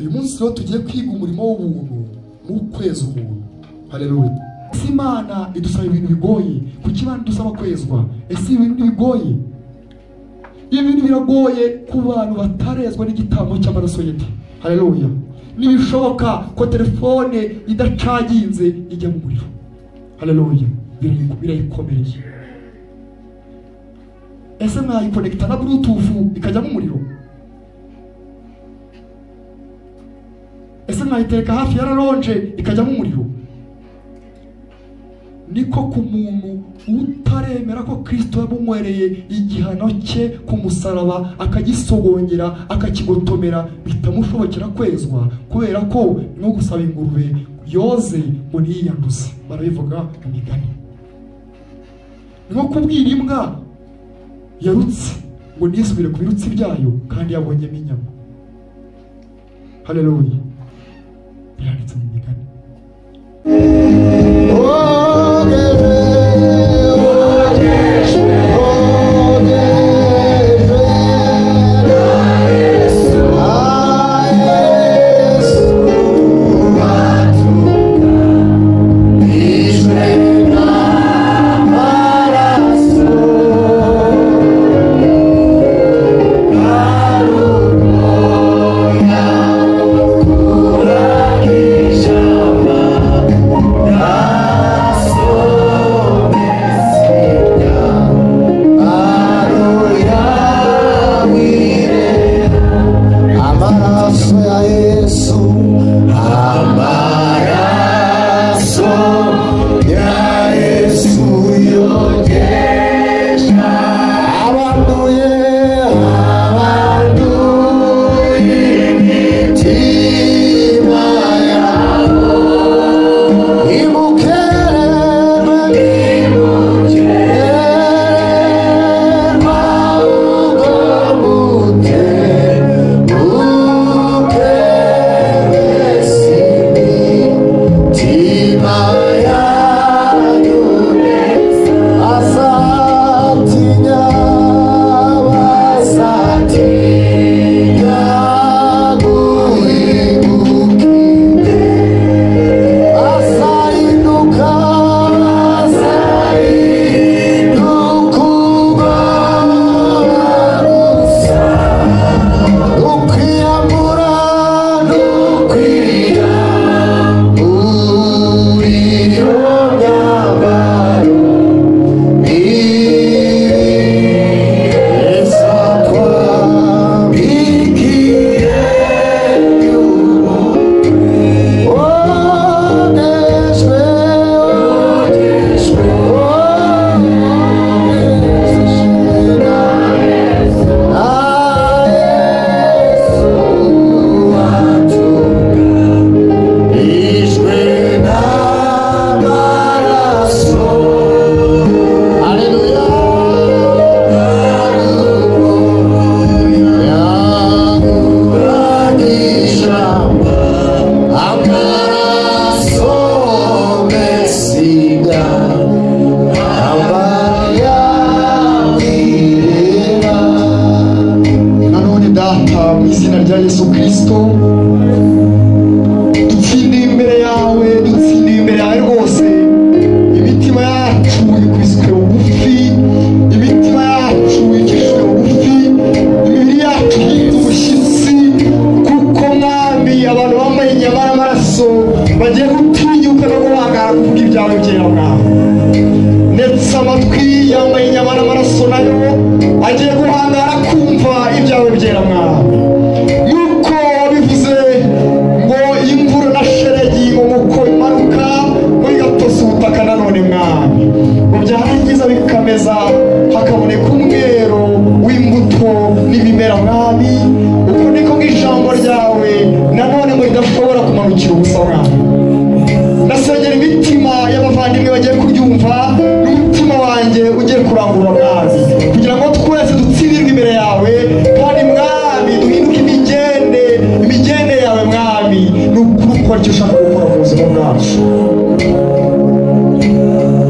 uyu munsi rero tugiye kwiga umurimo w'ubuntu mu kweza umuntu. Haleluya. Ese Imana idusaba ibintu bigoye? Kuki Imana idusaba kwezwa? Ese ibintu bigoye? Ibintu biragoye ku bantu batarezwa n'igitambo cy'amaraso ye. Haleluya. Nibishoboka ko telefone idacaginze ijya mu muriro. Haleluya. Birayikomereye. Ese mwayikonekita na bluetooth ikajya mu muriro? Ese mwayitereka hafi ya raronje ikajya mu muriro? Niko ku muntu utaremera ko Kristo yamumwereye igihano cye ku musaraba akagisogongera akakigotomera bitamushobokera kwezwa, kubera ko no gusaba ingurube yoze ngo ntiyanduze. Barabivuga mu migani. Nko kubwira imbwa yarutse ngo nisubire ku birutsi byayo kandi yabonyemo inyama. Haleluya. Byanditse mu migani.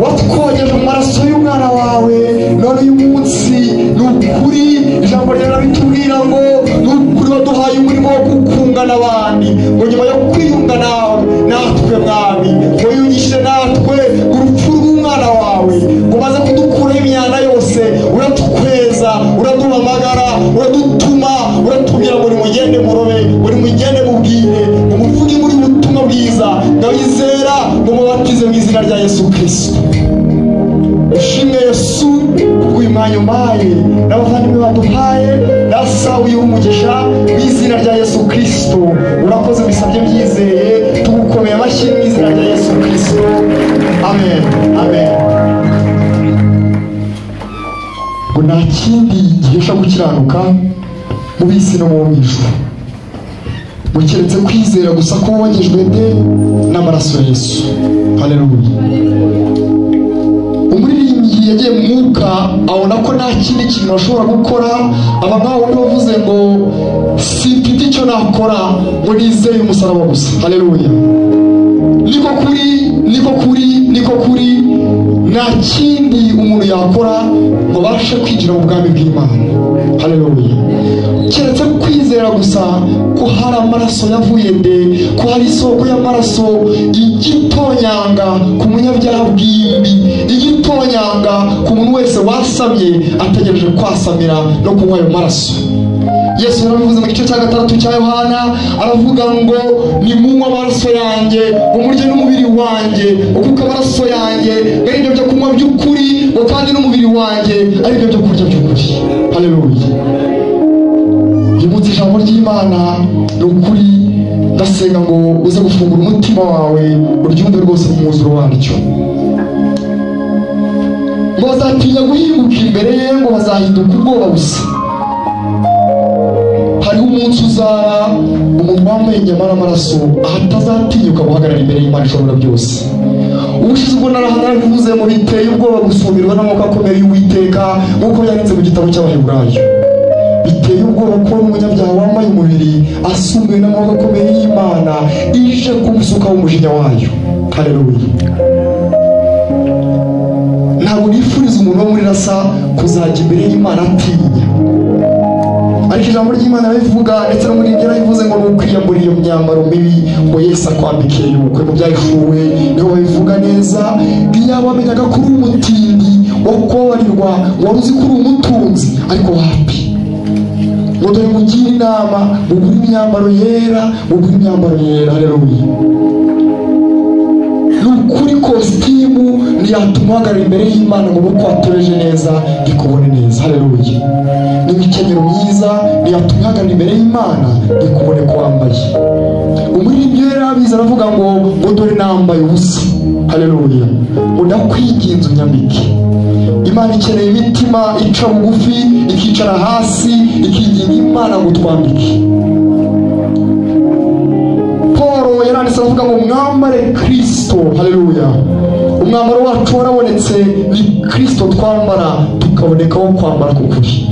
Watwogeje mu maraso y'umwana wawe none uyu munsi n'ukuri ijambo ryawe bitubwira ngo n'ukuri waduhaye umurimo wo gukungana n'abandi, ngo nyuma yo kwiyunga nawe natwe mwami, ngo yungishe natwe urupfu rw'umwana wawe, ngo umaze kudukuraho imyanda yose, uratukweza, uraduhamagara, uradutuma, uratubwira ngo nimugende murobe, ngo nimugende mubwire, ngo muvuge muri ubutumwa bwiza, ndabizera ngo mubatize mu izina rya Yesu Kristo. Ushimwe Yesu kubw'uyu mwanya umpaye n'abavandimwe baduhaye, ndasaba uyu umugisha mu izina rya Yesu Kristo. Urakoze bisabye byizeye, tugukomeye amashyi mu izina rya Yesu Kristo. Amen, amen. Ngo nta kindi gihesha gukiranuka mu bisi no mu ijuru, ngo keretse kwizera gusa ko wogejwe de n'amaraso ya Yesu. Haleluya. Umuririmbyi yagiye mu mwuka abona ko nta kindi kintu ashobora gukora, aba nkaho bavuze ngo simfite icyo nakora, ngo nizeye umusaraba gusa. Haleluya. Niko kuri nta kindi umuntu yakora ngo abashe kwinjira mu bwami bw'Imana. Haleluya. Keretse kwizera gusa ko hari amaraso yavuye nde, ko hari isoko y'amaraso igitonyanga ku munyabyaha bw'imbi, igitonyanga ku muntu wese wasamye ategereje kwasamira no kunywa ayo maraso. Yesu yaravuze mu gice cya 6 cya Yohana, aravuga ngo nimunywa amaraso yanjye, umurye n'umubiri wanjye, kuko amaraso yanjye ari byo byo kunywa by'ukuri, ngo kandi n'umubiri wanjye ari byo byo kurya by'ukuri. Haleluya. Yibutse ijambo ry'Imana ni ukuri, ndasenga ngo uze gufungura umutima wawe uryumve rwose mu mwuzuro waryo. Ngo bazatinya guhinguka imbere ye, ngo bazahinduka ubwoba gusa. Hariho umunsi uzaba umuntu wambaye inyama n'amaraso ahatazatinyuka guhagarara imbere y'Imana ishobora byose. Ubushize ubwo narabivuze mu biteye ubwoba gusumirwa n'amaboko akomeye y'Uwiteka, nk'uko byanditse mu gitabo cy'Abaheburayo. Biteye ubwoba ko umunyabyaha wambaye umubiri asumiwe n'amaboko akomeye y'Imana ije kumusukaho umujinya wayo. Haleluya. Ntabwo nifuriza umuntu wo muri rasa kuzajya imbere y'Imana atinya, ariko ijambo ry'Imana rivuga, ndetse no muri Bibiliya rivuze ngo nukwiyambura iyo myambaro mibi ngo Yesu akwambike y'ubukwe. Mu Byahishuwe niho babivuga neza, iyo wamenyaga ko uri umutindi wo kubabarirwa, wari uzi ko uri umutunzi, ariko wapi, ngo dore mugira inama, mugure imyambaro yera, mugure imyambaro yera. Haleluya. Nukuri kositimu ntiyatuma uhagarara imbere y'Imana ngo nuko watoreje neza ikubone neza. Haleluya. N'imikenyero myiza ntiyatuma uhagarara imbere y'Imana ikubone ko wambaye. Umuririmbyi rero abizi aravuga ngo dore nambaye ubusa. Haleluya. Ndakwiginze unyambike. Imana ikeneye imitima ica bugufi, ikicara hasi, ikiginga Imana ngo twambike. Paul yaranditse aravuga ngo mwambare Kristo. Haleluya. Umwambaro wacu warabonetse, ni Kristo twambara, tukabonekaho kwambara k'ukuri.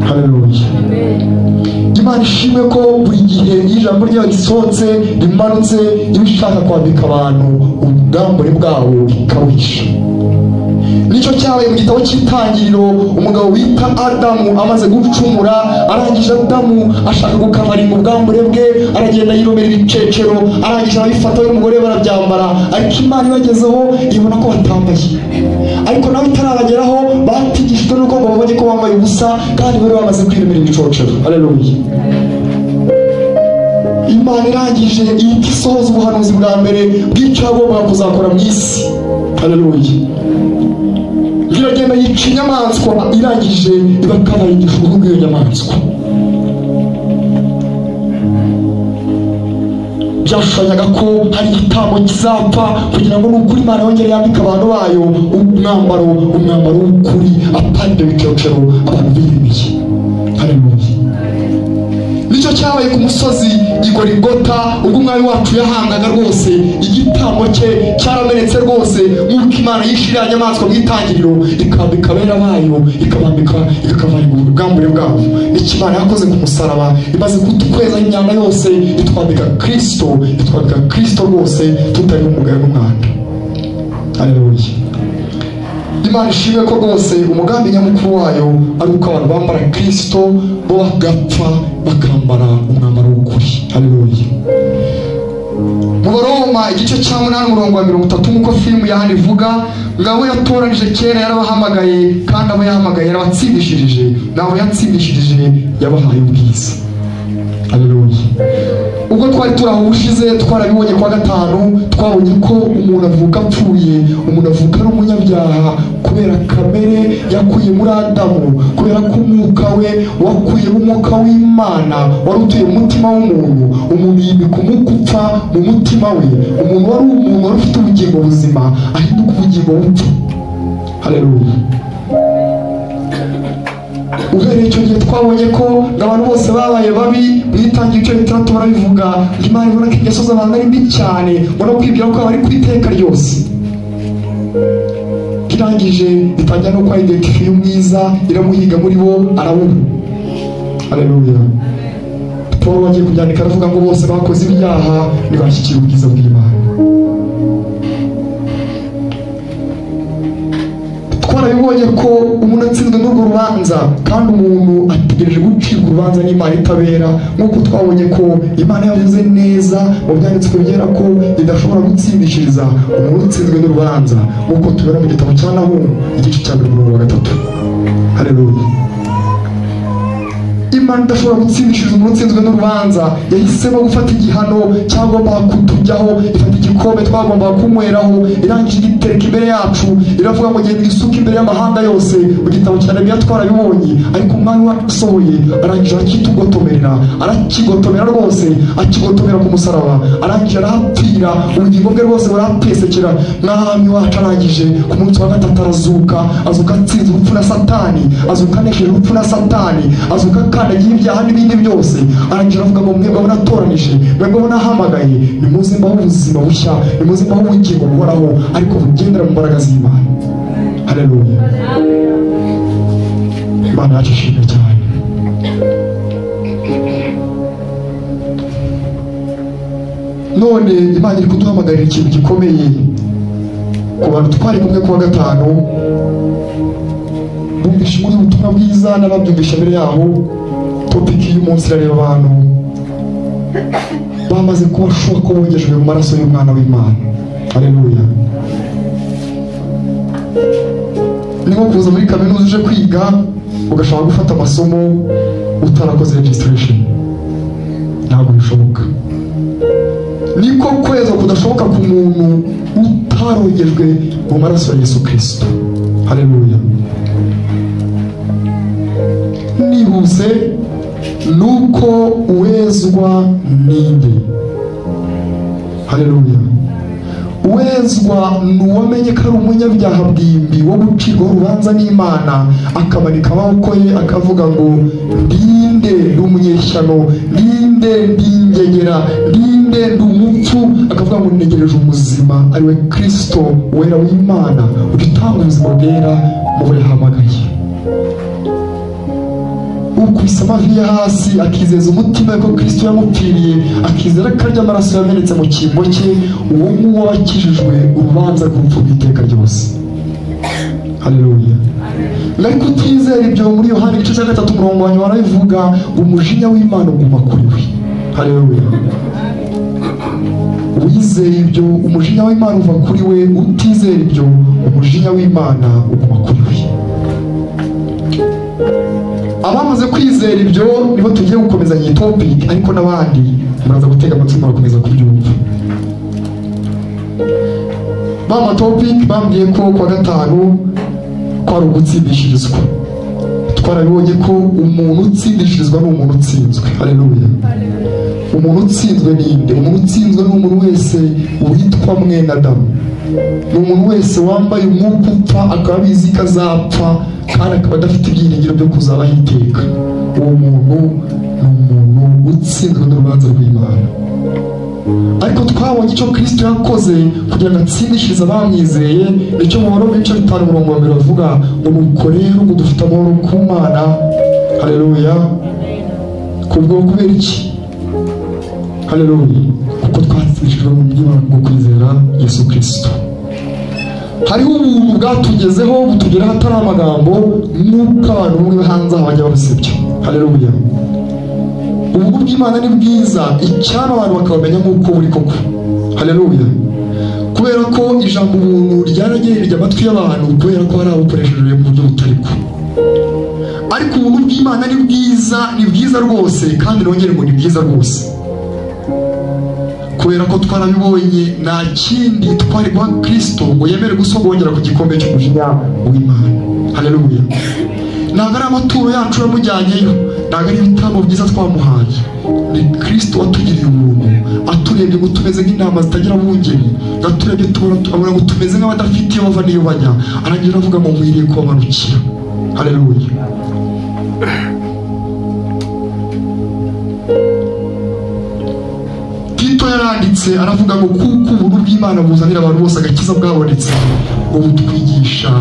Haleluya. Imana ishimwe ko buri gihe ijambo ryayo risohotse rimanutse ibishaka kwambika abantu ubwambure bwabo bikawisha. Nicyo cyabaye mu gitabo cy'Itangiriro. Umugabo wita Adamu amaze gucumura, arangije Adamu ashaka gukamaringa ubwambure bwe, aragenda yiromera ibicecero, arangije abifata y'umugore barabyambara, ariko Imana ibagezeho ibona ko batambaye. Ariko nawe itarabageraho batigishijwe n'uko ngo babonye ko bambaye ubusa, kandi bari bamaze kwiremera ibicocero. Haleluya. Imana irangije ihita isohoza ubuhanuzi bwa mbere bw'icyo yagombaga kuzakora mu isi. Haleluya. Iragenda yica inyamaswa, irangije ibakabayigisha uruhu rw'iyo nyamaswa. Byashushanyaga ko hari igitambo kizapfa kugira ngo n'ukuri Imana yongere yambike abantu bayo umwambaro w'ukuri, apana ibyo bicocero abantu birimiye. Haleluya. Nicyo cyabaye ku musozi i Golgota, ubwo umwami wacu yahangaga rwose, igitambo cye cyaramenetse rwose, nk'uko Imana yishiriye inyamaswa mu Itangiriro ikambika abera bayo, ikabambika ikabambika ubwambure bwabo. Nicyo Imana yakoze ku musaraba, imaze kutukweza imyanda yose, itwambika Kristo rwose, tutari umugayo n'umwanda. Haleluya. Imana ishimwe ko rwose umugambi nyamukuru wayo ari uko abantu bambara Kristo bo bagapfa bakambara umwambaro w'ukuri. Haleluya. Mu Baroma igice cya 8:30 nk'uko filime yahandi ivuga, ngabo yatoranije kera yarabahamagaye, kandi abo yahamagaye yarabatsindishirije, nabo yatsindishirije yabahaye ubwiza. Haleluya. Ubwo twari turaho ubushize twarabibonye kwa gatanu, twabonye ko umuntu avuka apfuye, umuntu avuka ari umunyabyaha kubera kamere yakuye muri Adamu, kubera ko umwuka we wakuye mu mwuka w'Imana wari utuye mu mutima w'umuntu. Umuntu yimika umwuka upfa mu mutima we. Umuntu wari ufite ubugingo buzima ahinduka ubugingo bupfa. Haleluya. Uhereye icyo gihe twabonye ko abantu bose babaye babi. Mwitangira icyo bitatu barabivuga, Imana ibona ko ingeso z'abantu ari mbi cyane, ubona kwibwira ko bari ku iteka ryose. Kirangije bitangira no kwa identifiye umwiza, iramuhiga muri bo arabura. Haleluya. Paul wagiye kubyandika aravuga ngo bose bakoze ibyaha ntibashyikira ubwiza bw'Imana. Twarabibonye ko umuntu atsinzwe n'urwo rubanza, kandi umuntu ategereje gucibwa urubanza n'Imana itabera, nk'uko twabonye ko Imana yavuze neza mu byanditswe byera ko idashobora gutsindishiriza umuntu utsinzwe n'urubanza, nk'uko tubona mu gitabo cya Nahumu igice cya 3. Haleluya. Imana idashobora gutsindishiriza umuntu utsinzwe n'urubanza, yahisemo gufata igihano cyagombaga kutujyaho, ifata igikombe twagombaga kunyweraho, irangije igitereka imbere yacu, iravuga ngo genda isuka imbere y'amahanga yose. Mu gitabo cya Nehemiya twarabibonye, ariko umwami wasohoye arangije arakitugotomerera, arakigotomera rwose, akigotomera ku musaraba, arangije arahapfira, ubugingo bwe rwose burapesekera. Mwami wacu arangije ku munsi wa gatatu arazuka, azuka atsinze urupfu na Satani, azuka anesheje urupfu na Satani, azuka kandagiye ibyaha n'ibindi byose. Arangije aravuga ngo mwebwe natoranije, mwebwe nahamagaye, nimuze mbaho ubuzima bushya, nimuze mbaho ubugingo buhoraho, ariko bugendera mu mbaraga z'Imana. Haleluya. Imana yacu ishimwe cyane. None Imana iri kuduhamagarira ikintu gikomeye ku bantu twari kumwe kuwa gatanu. Bumvishe muri ubutumwa bwiza n'ababyumvisha mbere yaho. Topiki y'umunsi irareba abantu bamaze kubashuka ko bongejwe mu maraso y'umwana w'Imana. Haleluya. Ni nko kuza muri kaminuza uje kwiga ugashaka gufata amasomo utarakoze registration, ntabwo bishoboka. Niko kweza kudashoboka ku muntu utarongejwe mu maraso ya Yesu Kristo. Haleluya. Nihuse nuko uwezwa ninde. Haleluya. Uwezwa nuwamenye ko ari umunyabyaha bwimbi wo gucirwaho urubanza n'Imana, akamanika amaboko ye akavuga ngo ndinde ndi umunyeshyano, ndinde ndingegera, ndinde ndi umupfu, akavuga ngo ntegereje umuzima ari we Kristo wera w'Imana utanga ubuzima bwera mu bo yahamagaye. Ukubise amavi ye hasi akizeza umutima ko Kristo yamupfiriye, akizera ko arya amaraso yamenetse mu cyimbo cye, uwo nguwo wakijijwe urubanza rw'urupfu rw'iteka ryose. Haleluya. Ariko utizera ibyo, muri Yohana igice cya 3 barabivuga, umujinya w'Imana uguma kuri we. Haleluya. Uwizera ibyo umujinya w'Imana uva kuri we, utizera ibyo umujinya w'Imana uguma kuri we. Abamaze kwizera ibyo nibo tugiye gukomezanya iyi topic, ariko n'abandi muraza gutega amatwi murakomeza kubyumva. Bama topic bambwiye ko kwa gatanu kwari ugutsindishirizwa. Twarabibonye ko umuntu utsindishirizwa ni umuntu utsinzwe. Haleluya. Umuntu utsinzwe ninde? Umuntu utsinzwe ni umuntu wese witwa mwene Adamu. Ni umuntu wese wambaye umwuka upfa, akaba abizi ko azapfa, kandi akaba adafite ibyiringiro byo kuzabaho iteka. Uwo muntu ni umuntu utsinzwe n'urubanza rw'Imana. Ariko twabonye icyo Kristo yakoze kugira ngo atsindishirize abamwizeye. Nicyo mu Baroma ibice 5:2 bavuga ngo nuko rero ngo dufite amahoro ku Mana. Haleluya. Kubwo kubera iki? Haleluya. Kuko twatsindishijwe mu by'Imana bwo kwizera Yesu Kristo. hariho ubuntu bwatugezeho butugeraho atari amagambo, nuko abantu bamwe hanze aha bajya babusebya. Haleluya. Ubuntu bw'Imana ni bwiza, icyaba abantu bakabamenya nk'uko buri koko. Haleluya. Kubera ko ijambo ubuntu ryaragerereye amatwi y'abantu, kubera ko hari abukoresheje mu buryo butariko. Ariko ubuntu bw'Imana ni bwiza rwose, kandi nongere ngo ni bwiza rwose, kubera ko twarabibonye nta kindi twari guha Kristo ngo yemere gusogongera ku gikombe cy'umujinya w'Imana. Haleluya. Ntabwo ari amaturo yacu yamujyanyeyo, ntabwo ari ibitambo byiza twamuhaye, ni Kristo watugiriye ubuntu, aturebye ngo tumeze nk'intama zitagira abungeri, aturebye tubona ngo tumeze nk'abadafite iyo bava n'iyo bajya, arangira avuga ngo nkwiriye kubamanukira. Haleluya. Tito yaranditse aravuga ngo kuko ubuntu bw'Imana buzanira abantu bose agakiza bwabonetse, ngo butwigisha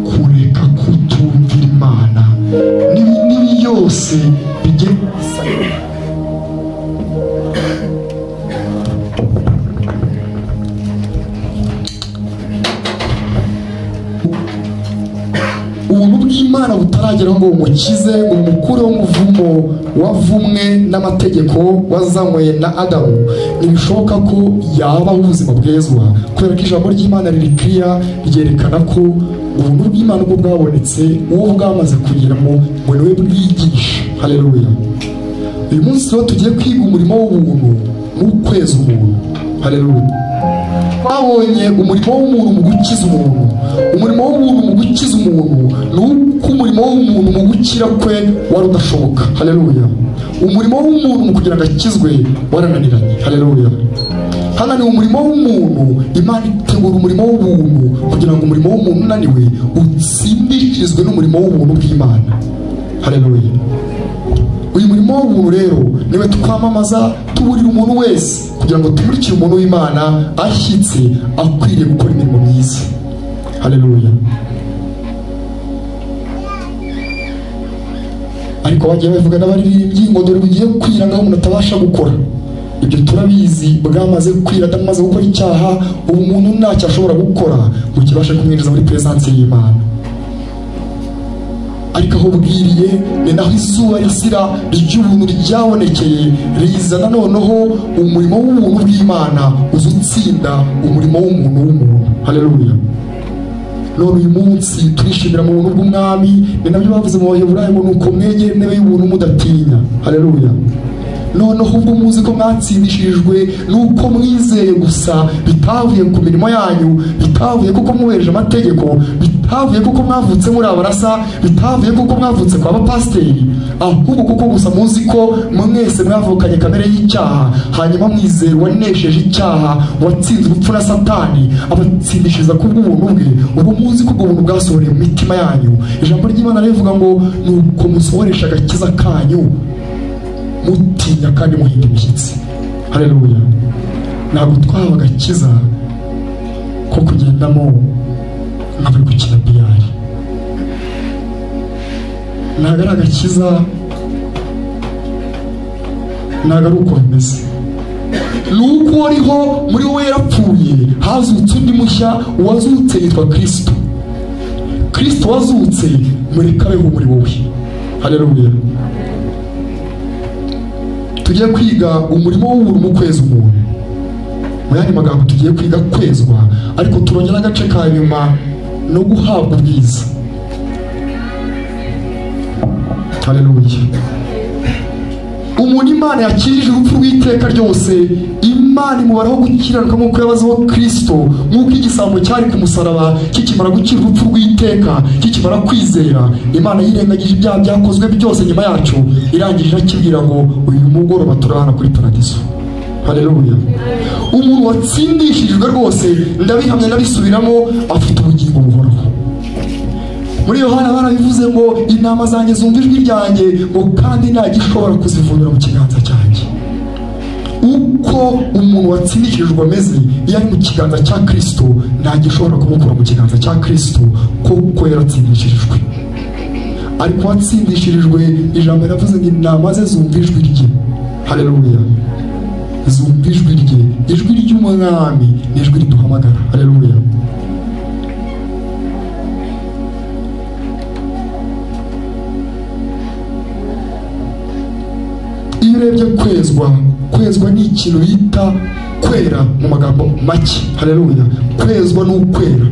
kureka kutumvira Imana n'ibi yose bijye ubuntu bw'Imana butarageraho ngo umukize, ngo umukureho umuvumo wavumwe n'amategeko wazanywe na Adamu. Ntibishoboka ko yabaho ubuzima bwezwa, kubera ko ijambo ry'Imana riri clear, ryerekana ko ubuntu bw'Imana ubwo bwabonetse, uwo bwamaze kugeramo ngo niwe bwigisha. Haleluya. Uyu munsi rero tugiye kwiga umurimo w'ubuntu n'ukweza umuntu. Haleluya. Twabonye umurimo w'umuntu mu gukiza umuntu. Umurimo w'umuntu mu gukiza umuntu ni uko umurimo w'umuntu mu gukira kwe wari udashoboka. Haleluya. Umurimo w'umuntu mu kugira ngo akizwe warananiranye. Haleluya. Hano ni umurimo w'umuntu, Imana itegura umurimo w'ubuntu kugira ngo umurimo w'umuntu unaniwe utsindishirizwe n'umurimo w'ubuntu bw'Imana. Haleluya. Uyu murimo w'ubuntu rero niwe twamamaza tuburira umuntu wese kugira ngo tumurikire umuntu w'Imana ashyitse akwiriye gukora imirimo myiza. Haleluya. Ariko bagiye bavuga n'abaririmbyi ngo dore bugiye kwira ngaho umuntu atabasha gukora. Ibyo turabizi, bwamaze kwira atamaze gukora icyaha, ubu umuntu ntacyo ashobora gukora ngo kibashe kumwinjiza muri presence y'Imana. Ariko aho bwiriye ni naho izuba risira ry'ubuntu ryabonekeye, rizana noneho umurimo w'ubuntu bw'Imana uzutsinda umurimo w'umuntu. Haleluya. None uyu munsi turishimira mu buntu bw'Umwami, ni nabyo bavuze mu Baheburayo ngo nuko mwegera intebe y'ubuntu mudatinya. Haleluya. Noneho ubwo muzi ko mwatsindishirijwe nuko mwizeye gusa, bitavuye ku mirimo yanyu, bitavuye kuko mubereje amategeko, bitavuye kuko mwavutse muri abarasa, bitavuye kuko mwavutse kwa bapasiteri, ahubwo kuko gusa muzi ko mwese mwavukanye kamere y'icyaha, hanyuma mwizera wanesheje icyaha, watsinze urupfu na Satani, abatsindishiriza kubw'ubuntu bwe. Ubwo muzi ko ubwo buntu bwasohoreye mu mitima yanyu. Ijambo ry'Imana rivuga ngo nuko musohoresha agakiza kanyu mutinya kandi muhinda imishyitsi. Haleluya. Ntabwo twahawe agakiza ko kugendamo nk'abari gukina biyari. Ntabwo ari agakiza, ntabwo ari uko bimeze. Ni uko wariho muri wowe yarapfuye, hazutse undi mushya, uwazutse yitwa Kristo. Kristo wazutse mureka abeho muri wowe. Haleluya. Tugiye kwiga umurimo w'ubuntu mu kweza umuntu. Mu yandi magambo tugiye kwiga kwezwa, ariko turongera agace ka nyuma no guhabwa ubwiza. Haleluya. Umuntu Imana yakijije urupfu rw'iteka ryose, Imana imubaraho gukiranuka nk'uko yabazeho Kristo, nk'uko igisambo cyari ku musaraba kikimara gukira urupfu rw'iteka, kikimara kwizera, Imana yirengagije ibyaha byakozwe byose nyuma yacu, irangije akibwira ngo uyu mugoroba turahana kuri paradiso. Haleluya. Umuntu watsindishirijwe rwose, ndabihamya ndabisubiramo, afite ubugingo buhoraho. Muri Yohana barabivuze ngo intama zanjye zumva ijwi ryanjye, ngo kandi nta gishobora kuzivunira mu kiganza cyanjye. Uko umuntu watsindishirijwe ameze iyo ari mu kiganza cya Kristo, nta gishobora kumukura mu kiganza cya Kristo, kuko yaratsindishirijwe. Ariko watsindishirijwe, ijambo riravuze ngo intama ze zumva ijwi rye. Haleluya. Zumva ijwi rye. Ijwi ry'Umwami ni ijwi riduhamagara. Haleluya. iyo urebye kwezwa ni ikintu bita kwera mu magambo make. Haleluya. Kwezwa ni ukwera,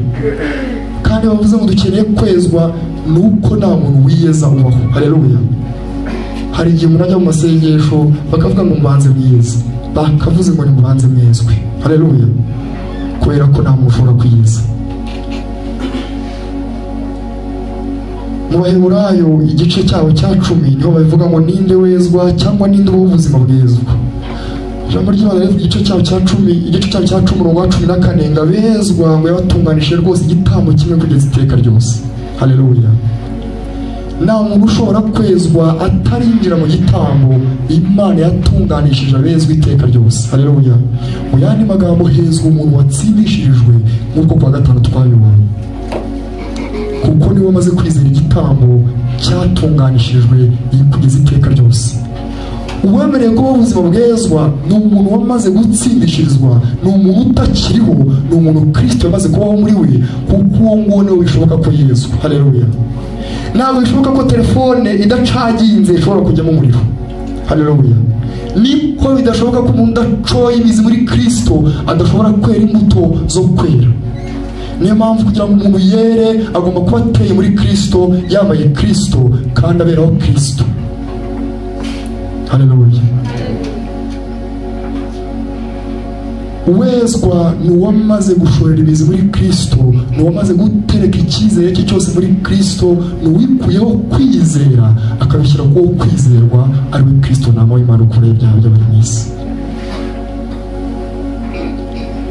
kandi bavuze ngo dukeneye kwezwa nuko nta muntu wiyeza ubaho. Haleluya. Hari igihe umuntu ajya mu masengesho bakavuga ngo mubanze mwiyeze, bakavuze ngo nimubanze mwezwe. Haleluya. Kubera ko nta muntu ushobora kwiyeza. Mu Baheburayo igice cyabo cya 10 niho bavuga ngo ninde wezwa cyangwa ninde ubaho ubuzima bwezwa. Ijambo ry'Imana rero igice cyabo cya 10 umurongo wa 14 ngo abezwa ngo yabatunganije rwose igitambo kimwe kugeza iteka ryose. Haleluya. Nta muntu ushobora kwezwa atarinjira mu gitambo Imana yatunganishije abezwa iteka ryose. Haleluya. Mu yandi magambo hezwa umuntu watsindishirijwe nk'uko kwa gatanu twabibonye, kuko niwe amaze kwizera igitambo cyatunganishirijwe kugeza iteka ryose. Uwemereye kuba ubuzima bwezwa ni umuntu wamaze gutsindishirizwa, ni umuntu utakiriho, ni umuntu Kristo yamaze kubaho muri we, kuko uwo nguwo niwe bishoboka ko yezwa. Haleluya. Ntabwo bishoboka ko telefone idacaginze ishobora kujyamo umuriro. Haleluya. Niko bidashoboka ko umuntu udacoye imizi muri Kristo adashobora kwera imbuto zo kwera. Niyo mpamvu kugira ngo umuntu yere agomba kuba ateye muri Kristo, yambaye Kristo kandi aberaho Kristo. Haleluya. Uwezwa ni uwamaze gushorera imizi muri Kristo, ni uwamaze gutereka icyizere cye cyose muri Kristo, ni uwikuyeho kwizera akabishyira kuwo kwizerwa ari we Kristo nama w'Imana ukuraho ibyaha by'abari mu isi.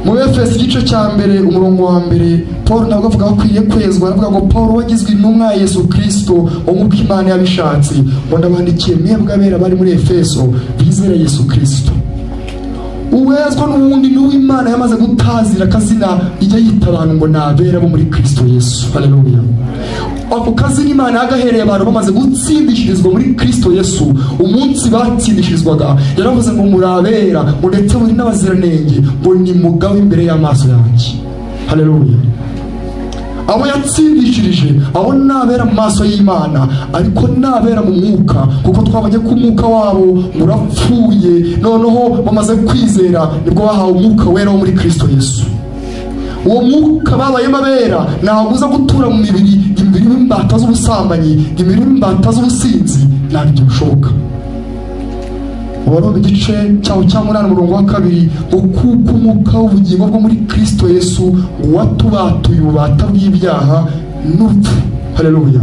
Mu Efeso igice cya 1 umurongo wa 1 Paul ntabwo avuga ko akwiriye kwezwa, avuga ngo Paul wagizwe intumwa ya Yesu Kristo nk'uko Imana yabishatse, ngo ndabandikiye mwebwe abera bari muri Efeso bizera Yesu Kristo. Uwezwa n'ubundi ni uw'Imana yamaze gutazira akazina ijya yita abantu ngo nabera bo muri Kristo Yesu. Haleluya. Ako kazina Imana yagahereye abantu bamaze gutsindishirizwa muri Kristo Yesu. Umunsi batsindishirizwaga yaravuze ngo murabera, ngo ndetse muri n'abaziranenge, ngo ni mugabe imbere y'amaso yanjye. Haleluya. Abo yatsindishirije abo nabera mu maso y'Imana, ariko nabera mu mwuka, kuko twabonye ko umwuka wabo urapfuye, noneho bamaze kwizera nibwo bahawe umwuka wera wo muri Kristo Yesu. Uwo mwuka babaye mabera ntabwo uza gutura mu mibiri imbata z'ubusambanyi, imibiri imbata z'ubusinzi, ntabwo bishoboka. Waroma igice cyawo cya 8 umurongo wa 2 ngo kuko umwuka w'ubugingo bwo muri Kristo Yesu watubatuye ububata bw'ibyaha n'urupfu. Haleluya.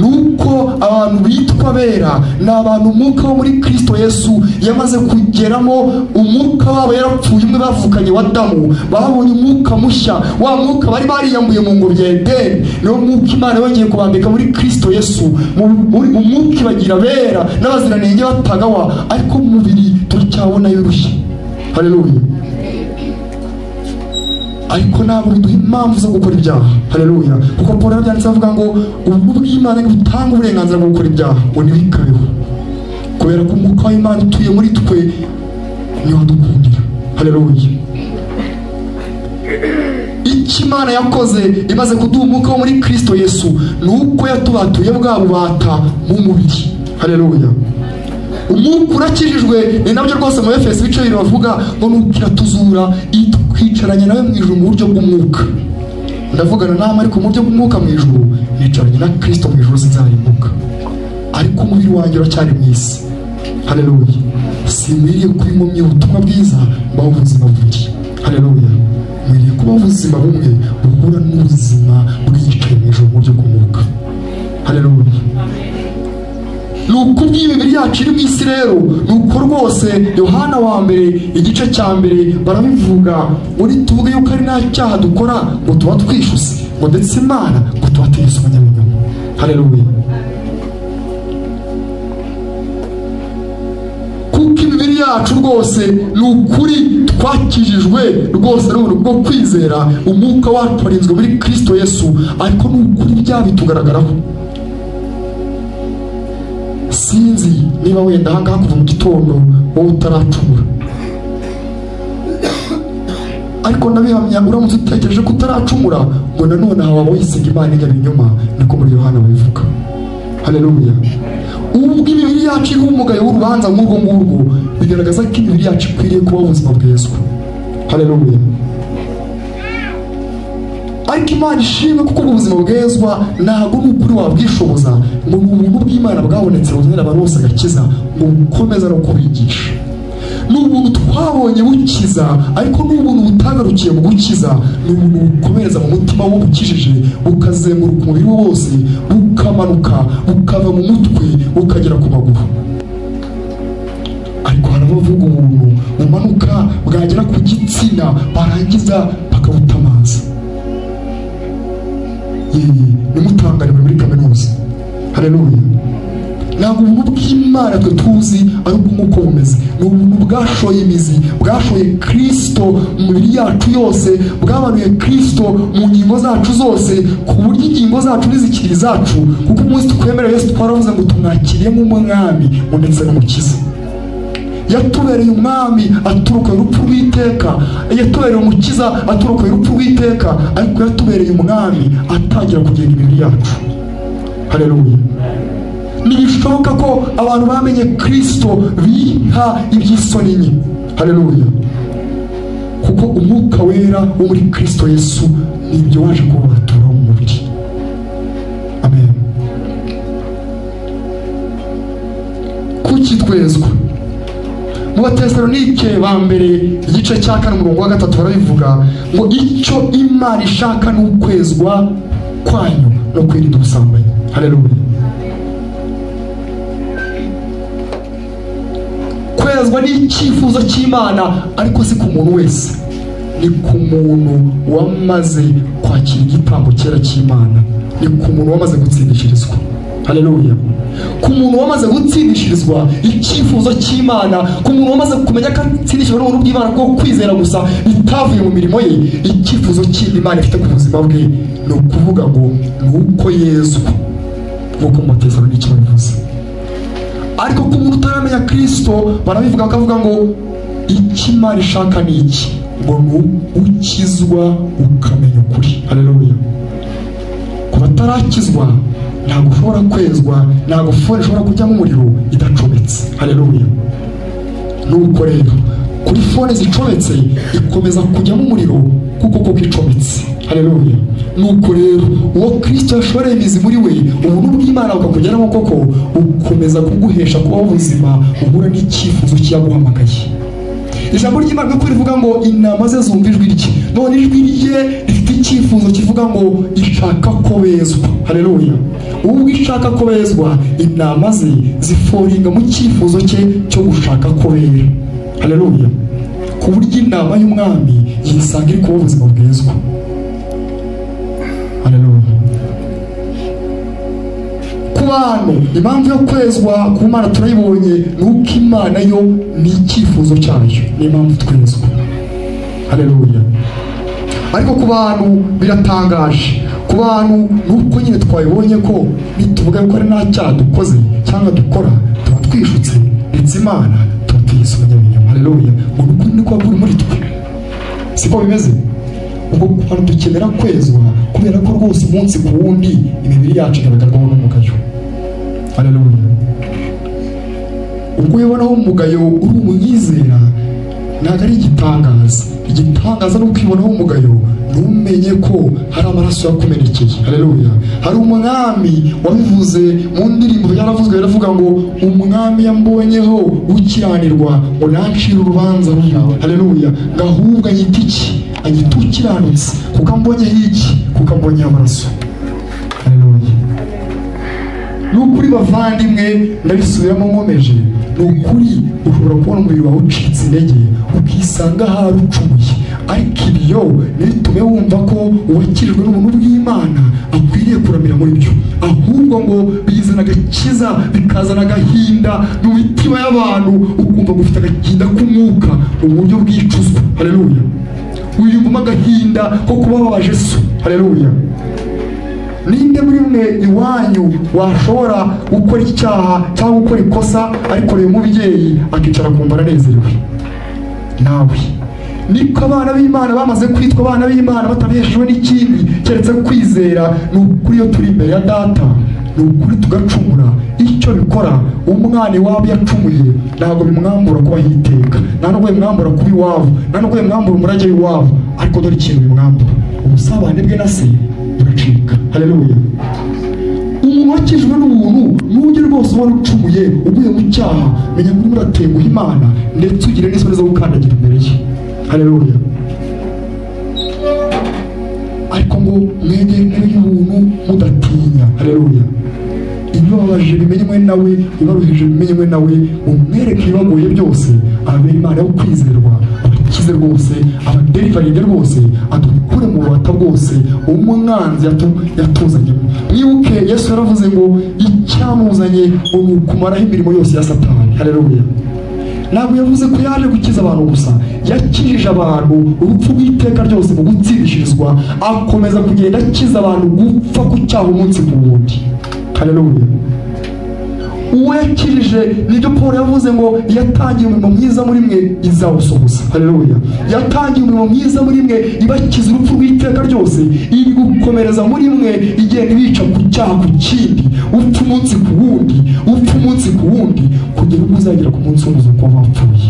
Nuko abantu bitwa bera ni abantu umwuka wo muri Kristo Yesu yamaze kugeramo. Umwuka wabo yarapfuye, umwe bavukanye wa Adamu, babonye umwuka mushya, wa mwuka bari bariyambuye mu ngobyi ya Edeni, niwo mwuka Imana yongeye kubambika muri Kristo Yesu. Mu mwuka bagira bera n'abaziranenge batagawa, ariko mu mubiri turacyabona y'urushya. Haleluya. Ariko ntabwo duha impamvu zo gukora ibyaha. Haleluya. Kuko Paul yabyanditse avuga ngo ubuntu bw'Imana butanga uburenganzira bwo gukora ibyaha, ngo ntibikabeho, kubera ko umwuka w'Imana utuye muri twe niwo dukundira. Haleluya. Icyo Imana yakoze imaze kuduha umwuka wo muri Kristo Yesu ni uko yatubatuye bwa bubata mu mubiri. Haleluya. Umwuka urakijijwe, ni nabyo rwose mu Efeso ibice 2 bavuga ngo nukira tuzura twicaranye nawe mu ijuru mu buryo bw'umwuka. Ndavugana nawe ariko mu buryo bw'umwuka mu ijuru, nicaranye na Kristo mu ijuru sinzarimbuka, ariko umubiri wanjye uracyari mu isi. Haleluya. Simwiriye kuba impumyi ubutumwa bwiza, mbaho ubuzima bubiri. Haleluya. Mwiriye kuba ubuzima bumwe buhura n'ubuzima bwicaye mu ijuru mu buryo bw'umwuka. Haleluya. Nuko imibiri yacu iri mu isi rero, nuko rwose Yohana wa 1 igice cya 1 barabivuga muri tuvuge yuko ari nta cyaha dukora ngo tuba twishuse, ngo ndetse Imana ngo tuba tuyise abanyabinyoma. Haleluya. Kuko imibiri yacu rwose ni ukuri twakijijwe rwose n'ubuntu bwo kwizera, umwuka wacu warinzwe muri Kristo Yesu, ariko ni ukuri bya bitugaragaraho. Sinzi niba wenda ahangaha kuva mu gitondo wowe utaracumura, ariko ndabihamya uramutse utekereje ko utaracumura ngo nanone hawa wisiga Imana y'abinyoma, niko muri Yohana babivuga. Haleluya. ubwo imibiri yacu iriho umugayo w'urubanza nk'urwo ngurwo, bigaragaza ko imibiri yacu ikwiriye kubaho ubuzima bwezwa. Haleluya. ariko Imana ishimwe kuko ubuzima bwezwa ntabwo ni ukuri wabwishoboza, ngo ni ubuntu bw'Imana bwabonetse buzanira abantu bose agakiza, ngo bukomeza no kubigisha. Ni ubuntu twabonye bukiza, ariko ni ubuntu butagarukiye mu gukiza, ni ubuntu bukomereza mu mutima w'ubukijije, bukazenguruka umubiri wose, bukamanuka bukava mu mutwe bukagera ku maguru. Ariko hari abavuga ubuntu bumanuka bwagera ku gitsina barangiza bakabutamaza. Nimutangane muri kaminuza. Haleluya. Ntabwo ubuntu bw'Imana twe tuzi ari nk'uko bumeze. Ni ubuntu bwashoye imizi, bwashoye Kristo mu mibiri yacu yose, bwabanuye Kristo mu ngingo zacu zose, ku buryo ingingo zacu n'izikiri zacu, kuko umunsi twemera Yesu twaravuze ngo tumwakiriye nk'umwami ndetse n'umukiza. Yatubereye umwami aturuka urupfu rw'iteka, yatubereye umukiza aturuka urupfu rw'iteka, ariko yatubereye umwami atangira kugenda imibiri yacu. Haleluya. Ntibishoboka ko abantu bamenye Kristo biha iby'isoni nke. Haleluya. Kuko umwuka wera wo muri Kristo Yesu nibyo waje kubatura mu mubiri. Amen. Kuki twezwa? Mu Batesalonike ba mbere igice cya 4:3 barabivuga ngo icyo Imana ishaka ni ukwezwa kwanyu no kwirinda ubusambanyi. Haleluya. Kwezwa ni icyifuzo cy'Imana, ariko si ku muntu wese, ni ku muntu wamaze kwakira igitambo cyera cy'Imana, ni ku muntu wamaze gutsindishirizwa. Haleluya. Ku muntu wamaze gutsindishirizwa icyifuzo cy'Imana, ku muntu wamaze kumenya ko atsindishijwe n'ubuntu bw'Imana bwo kwizera gusa bitavuye mu mirimo ye, icyifuzo cy'Imana ifite ku buzima bwe ni ukuvuga ngo ni uko yezwa, nk'uko mu Batesalonike babivuze. Ariko ku muntu utaramenya Kristo barabivuga bakavuga ngo icyo Imana ishaka ni iki, ngo ni ukizwa ukamenya ukuri. Haleluya. Ku batarakizwa ntabwo ushobora kwezwa, ntabwo fone ishobora kujyamo umuriro idacometse. Haleluya. Nuko rero kuri fone zicometse ikomeza kujyamo umuriro kuko koko icometse. Haleluya. Nuko rero uwo Kristo yashoreye imizi muri we, ubuntu bw'Imana bukakugeramo koko, ukomeza kuguhesha kubaho ubuzima ubura n'icyifuzo cyaguhamagaye. Ijambo ry'Imana ryo rivuga ngo intama ze zumva ijwi rye, none ijwi rye rifite icyifuzo kivuga ngo ishaka ko bezwa. Haleluya. Ubwo ishaka ko bezwa, intama ze ziforinga mu cyifuzo cye cyo gushaka ko bera. Haleluya. Ku buryo intama y'umwami yisanga iri kuba ubuzima bwezwa. Haleluya. Ku bantu impamvu yo kwezwa ku Mana turayibonye, ni uko Imana yo ni icyifuzo cyayo, ni impamvu twezwa. Haleluya. Ariko ku bantu biratangaje, ku bantu nuko nyine twabibonye ko nituvuga ko ari nta cyaha dukoze cyangwa dukora tuba twishutse, ndetse Imana tuba tuyisomye ibinyoma. Haleluya. Ngo nuko niko buri muri twe, siko bimeze. Ubwo abantu dukenera kwezwa kubera ko rwose umunsi ku wundi imibiri yacu igaragarwaho n'umugayo. Haleluya. Ubwo ubonaho umugayo uri umwizera ntabwo ari igitangaza. Igitangaza ni ukwibonaho umugayo ntumenye ko hari amaraso yakumenekeye. Haleluya. Hari umwami wabivuze mu ndirimbo yaravuzwe, yaravuga ngo umwami yambonyeho gukiranirwa ngo nancire urubanza rubi. Haleluya. Ngahubwa anyita iki? Anyita ukiranutse kuko ambonyeho iki? Kuko ambonyeho amaraso. Haleluya. Nukuri bavandimwe ndabisubiramo nkomeje, nukuri ushobora kubona umubiri wawe ucitse intege ukisanga hari ucumuye, ariko ibyo ntibitume wumva ko uwakirijwe n'ubuntu bw'Imana akwiriye kuramira muri byo, ahubwo ngo bizana agakiza, bikazana agahinda mu mitima y'abantu, ukumva gufite agahinda k'umwuka mu buryo bw'icuzwa. Haleluya. Wiyumvamo agahinda ko kuba wabaje so. Haleluya. Ninde muri mwe iwanyu washobora gukora icyaha cyangwa gukora ikosa ariko rero umubyeyi akicara kumva aranezerewe? Nawe. Niko abana b'Imana bamaze kwitwa abana b'Imana batabeshejwe n'ikindi keretse kwizera. Ni ukuri iyo turi imbere ya Data ni ukuri tugacumura, icyo bikora umwana iwabo yacumuye ntabwo bimwambura kuba hiteka, nta nubwo bimwambura kuba iwabo, nta nubwo bimwambura umurage w'iwabo, ariko dore ikintu bimwambura: ubusabane bwe na se buracika. Haleluya. Umuntu wakijwe n'ubuntu n'ujye rwose ubona ucumuye uguye mu cyaha, menya ngo urimo uratenguha Imana ndetse ugire n'isoni zo gukandagira imbere ye. Haleluya. Ariko ngo mwegere intebe y'ubuntu mudatinya. Haleluya. Ibibabaje bimenywe nawe, ibibaruhije bimenywe nawe, umwereke ibibagoye byose, ababera Imana yo kwizerwa, abakize rwose, abaderivaride rwose, adukure mu bubata bwose umwanzi yatuzanye. Mwibuke Yesu yaravuze ngo icyamuzanye ni ukumaraho imirimo yose ya Satani. Haleluya. Ntabwo yavuze ko yaje gukiza abantu gusa, yakijije abantu urupfu rw'iteka ryose mu gutsindishirizwa, akomeza kugenda akiza abantu gupfa ku cyaha umunsi ku wundi. Haleluya. Uwo yakirije nibyo Paul yavuze ngo yatangiye umurimo mwiza muri mwe izawusohoza. Haleluya. Yatangiye umurimo mwiza muri mwe ibakiza urupfu rw'iteka ryose, iri gukomereza muri mwe igenda ibica ku cyaha ku kindi, upfa umunsi ku wundi, upfa umunsi ku wundi, kugera ubwo uzagera ku munsi w'umuzuko w'abapfuye.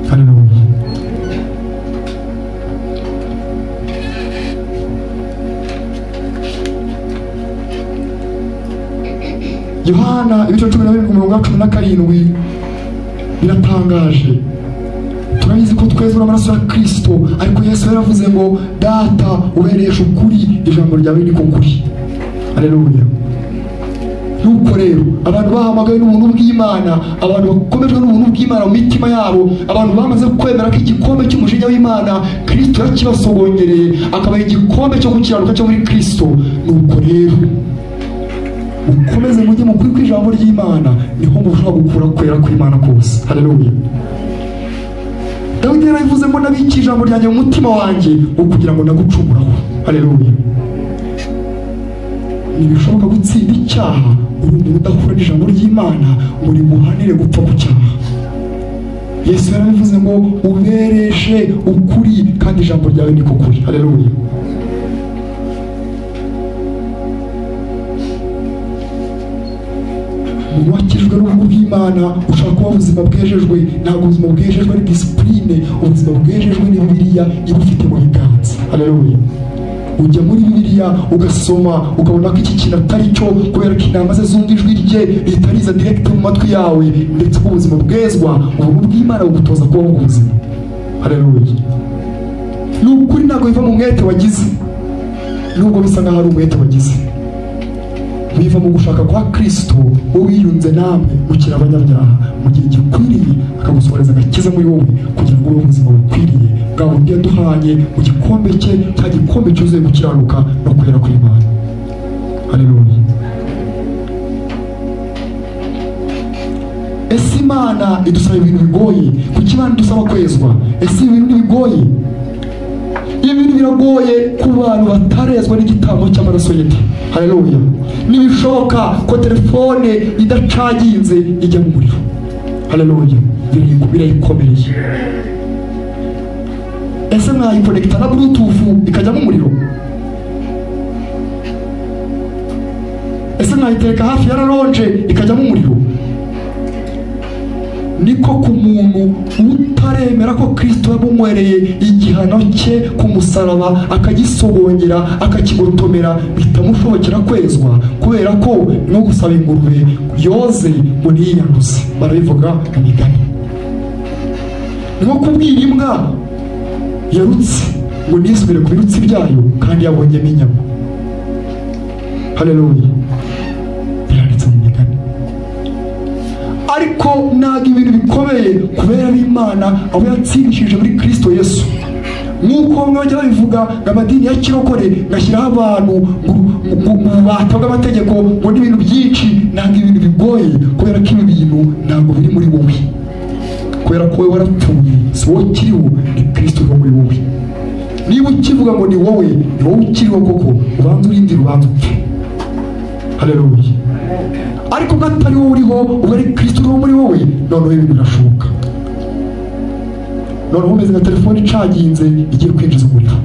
Haleluya. Yohana ibice 17:17 biratangaje. Turabizi ko twezura amaraso ya Kristo, ariko Yesu yaravuze ngo data uberesha ukuri, ijambo ryawe ni ko kuri. Haleluya. Nuko rero abantu bahamagaye n'ubuntu bw'Imana, abantu bakomejwe n'ubuntu bw'Imana mu mitima yabo, abantu bamaze kwemera ko igikombe cy'umujinya w'Imana Kristo yakibasogonyereye, akabaha igikombe cyo gukiranuka cyo muri Kristo. Nuko rero ukomeze mujye mu kuri kw'ijambo ry'Imana, niho mushobora gukura kwera kw'Imana kose. Haleluya. Dawidi yaravuze ngo nabiki ijambo ryanjye mu mutima wanjye kugira ngo nagucumuraho. Haleluya. Ntibishoboka gutsinda icyaha uri umuntu udahura n'ijambo ry'Imana, muri muhanire gupfa ku cyaha. Yesu yaravuze ngo ubereshe ukuri kandi ijambo ryawe niko kuri. Haleluya. Wakijwe n'ubuntu bw'Imana ushaka kuba ubuzima bwejejwe, ntabwo ubuzima bwejejwe ari disipurine, ubuzima bwejejwe ni Bibiliya iba ufite mu biganza. Haleluya. Ujya muri Bibiliya ugasoma ukabona ko iki kintu atari cyo, kubera ko inama ze zumva ijwi rye ritariza direct mu matwi yawe, ndetse ko ubuzima bwezwa ubuntu bw'Imana bugutoza kubaho ubuzima. Haleluya. Ni ukuri ntabwo biva mu mwete wagize, nubwo bisa nkaho ari umwete wagize, biva mu gushaka kwa Kristo wiyunze namwe mukira abanyabyaha mu gihe gikwiriye, akagusohoreza agakiza muri wowe kugira ngo ube ubuzima bukwiriye bwa bundi yaduhanye mu gikombe cye, cya gikombe cyuzuye gukiranuka no kwera kw'Imana. Haleluya. Ese Imana idusaba ibintu bigoye? Kuki Imana idusaba kwezwa? Ese ibintu ntibigoye? Ibintu biragoye ku bantu batarezwa n'igitambo cy'amaraso ye. Haleluya. Nibishoboka ko telefone idacaginze ijya mu muriro. Haleluya. Birayikomereye. Ese mwayikonekita na Bluetooth ikajya mu muriro? Ese mwayitereka hafi ya raronje ikajya mu muriro? Niko ku muntu utaremera ko Kristo yamumwereye igihano cye ku musaraba, akagisogongera akakigotomera, bitamushobokera kwezwa, kubera ko no gusaba ingurube yoze ngo ntiyanduze. Barabivuga mu migani. Nko kubwira imbwa yarutse ngo nisubire ku birutsi byayo kandi yabonyemo inyama. Haleluya. Biranditse mu migani. Ariko ntabwo ibintu bikomeye kubera Imana abo yatsindishije muri Kristo Yesu. Nk'uko bamwe bajya babivuga ngo amadini ya kirokore gashyiraho abantu mu bubata bw'amategeko ngo n'ibintu byinshi. Ntabwo ibintu bigoye kubera ko ibi bintu ntabwo biri muri wowe, kubera ko wowe warapfuye, si wowe ukiriho, ni Kristo uri muri wowe. Niba ukivuga ngo ni wowe, ni wowe ukiriho koko, ubanza urindira ubanza upfe. Haleluya. Ariko gatari wowe uriho, ubwo ari Kristo uri muri wowe, noneho ibintu birashoboka. Noneho umeze nka telefone icaginze igiye kwinjiza umuriro.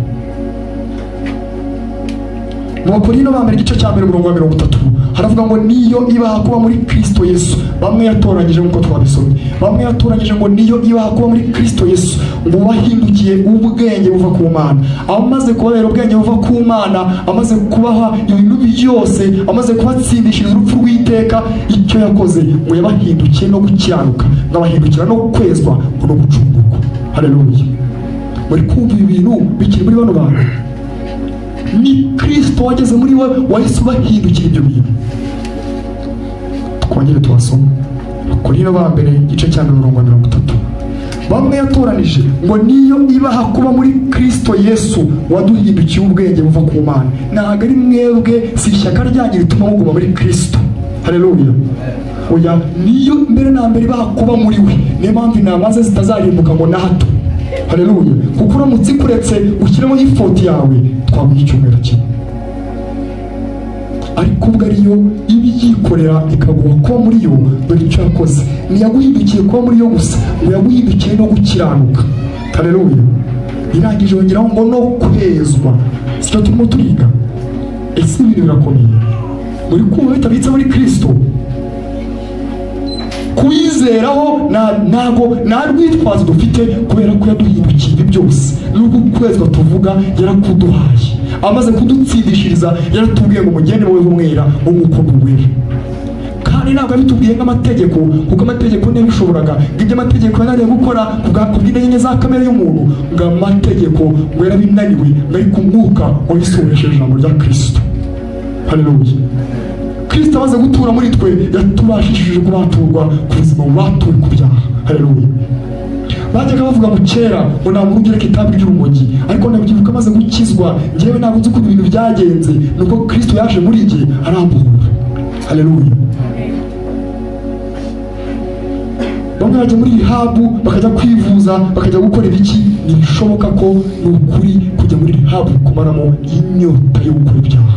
mu Bakorinto ba mbere igice cya mbere umurongo wa 30 haravuga ngo niyo ibaha kuba muri Kristo Yesu. Bamwe yatoranyije nk'uko twabisomye, bamwe yatoranyije ngo niyo ibaha kuba muri Kristo Yesu, ngo bahindukiye ubwenge buva ku Mana. Amaze kubabera ubwenge buva ku Mana, amaze kubaha ibintu byose, amaze kubatsindishiriza urupfu rw'iteka, icyo yakoze ngo yabahindukiye no gukiranuka, ngabahindukira no kwezwa ngo no gucungurwa. Haleluya. Muri kumva ibintu bikiri muri bano bantu, ni Kristo wageze muri we wahise ubahindukira ibyo bintu. Twongere tuwasoma Bakorinto ba mbere igice cya 30. Bamwe yatoranije ngo niyo ibaha kuba muri Kristo Yesu, waduhindukiye ubwenge buva ku Mana. Ntabwo ari mwebwe, si ishyaka ryanyu rituma muguma muri Kristo. Haleluya. Oya, niyo mbere na mbere ibaha kuba muri we. Niyo mpamvu intama ze zitazarimbuka ngo na hato. Haleluya. Kuko uramutse kuretse ushyiremo y'ifoti yawe, twaguha icyumweru kimwe. Ariko ubwo ariyo ibiyikorera ikaguha kuba muri yo, dore icyo yakoze. Ntiyaguhindukiye kuba muri yo gusa, ngo yaguhindukiye no gukiranuka. Haleluya. Irangije yongeraho ngo no kwezwa. Sicyo turimo turiga. Ese ibintu birakomeye. Muri kumva bitabitse muri Kristo. Kwizeraho ntago rwitwazo dufite, kubera ko yaduhindukiye ibi byose. N'ubwo kwezwa tuvuga yarakuduhaye, amaze kudutsindishiriza yaratubwiye ngo mugende wowe umwera nk'uko wera. Kandi ntabwo abitubwiye nk'amategeko, kuko amategeko niyo bishoboraga. Ibyo amategeko yananiwe gukora kubw'intege za kamere y'umuntu, ngo amategeko ngo yarabinaniwe, ariko umwuka wabisohoresheje ijambo rya Kristo. Haleluya. Kristo amaze gutura muri twe, yatubashishije kubaturwa ku buzima batuwe ku byaha. Haleluya. Bajyaga bavuga mu kera ngo nta muntu ugereka itabi ry'urumogi, ariko nabyibuka amaze gukizwa, njyewe ntabwo nzi uko ibintu byagenze, nuko Kristo yaje muri jye arambuhura. Haleluya. Bamwe bajya muri rihabu bakajya kwivuza, bakajya gukora ibiki. Ntibishoboka ko ni ukuri kujya muri rihabu kumaramo inyota yo gukora ibyaha.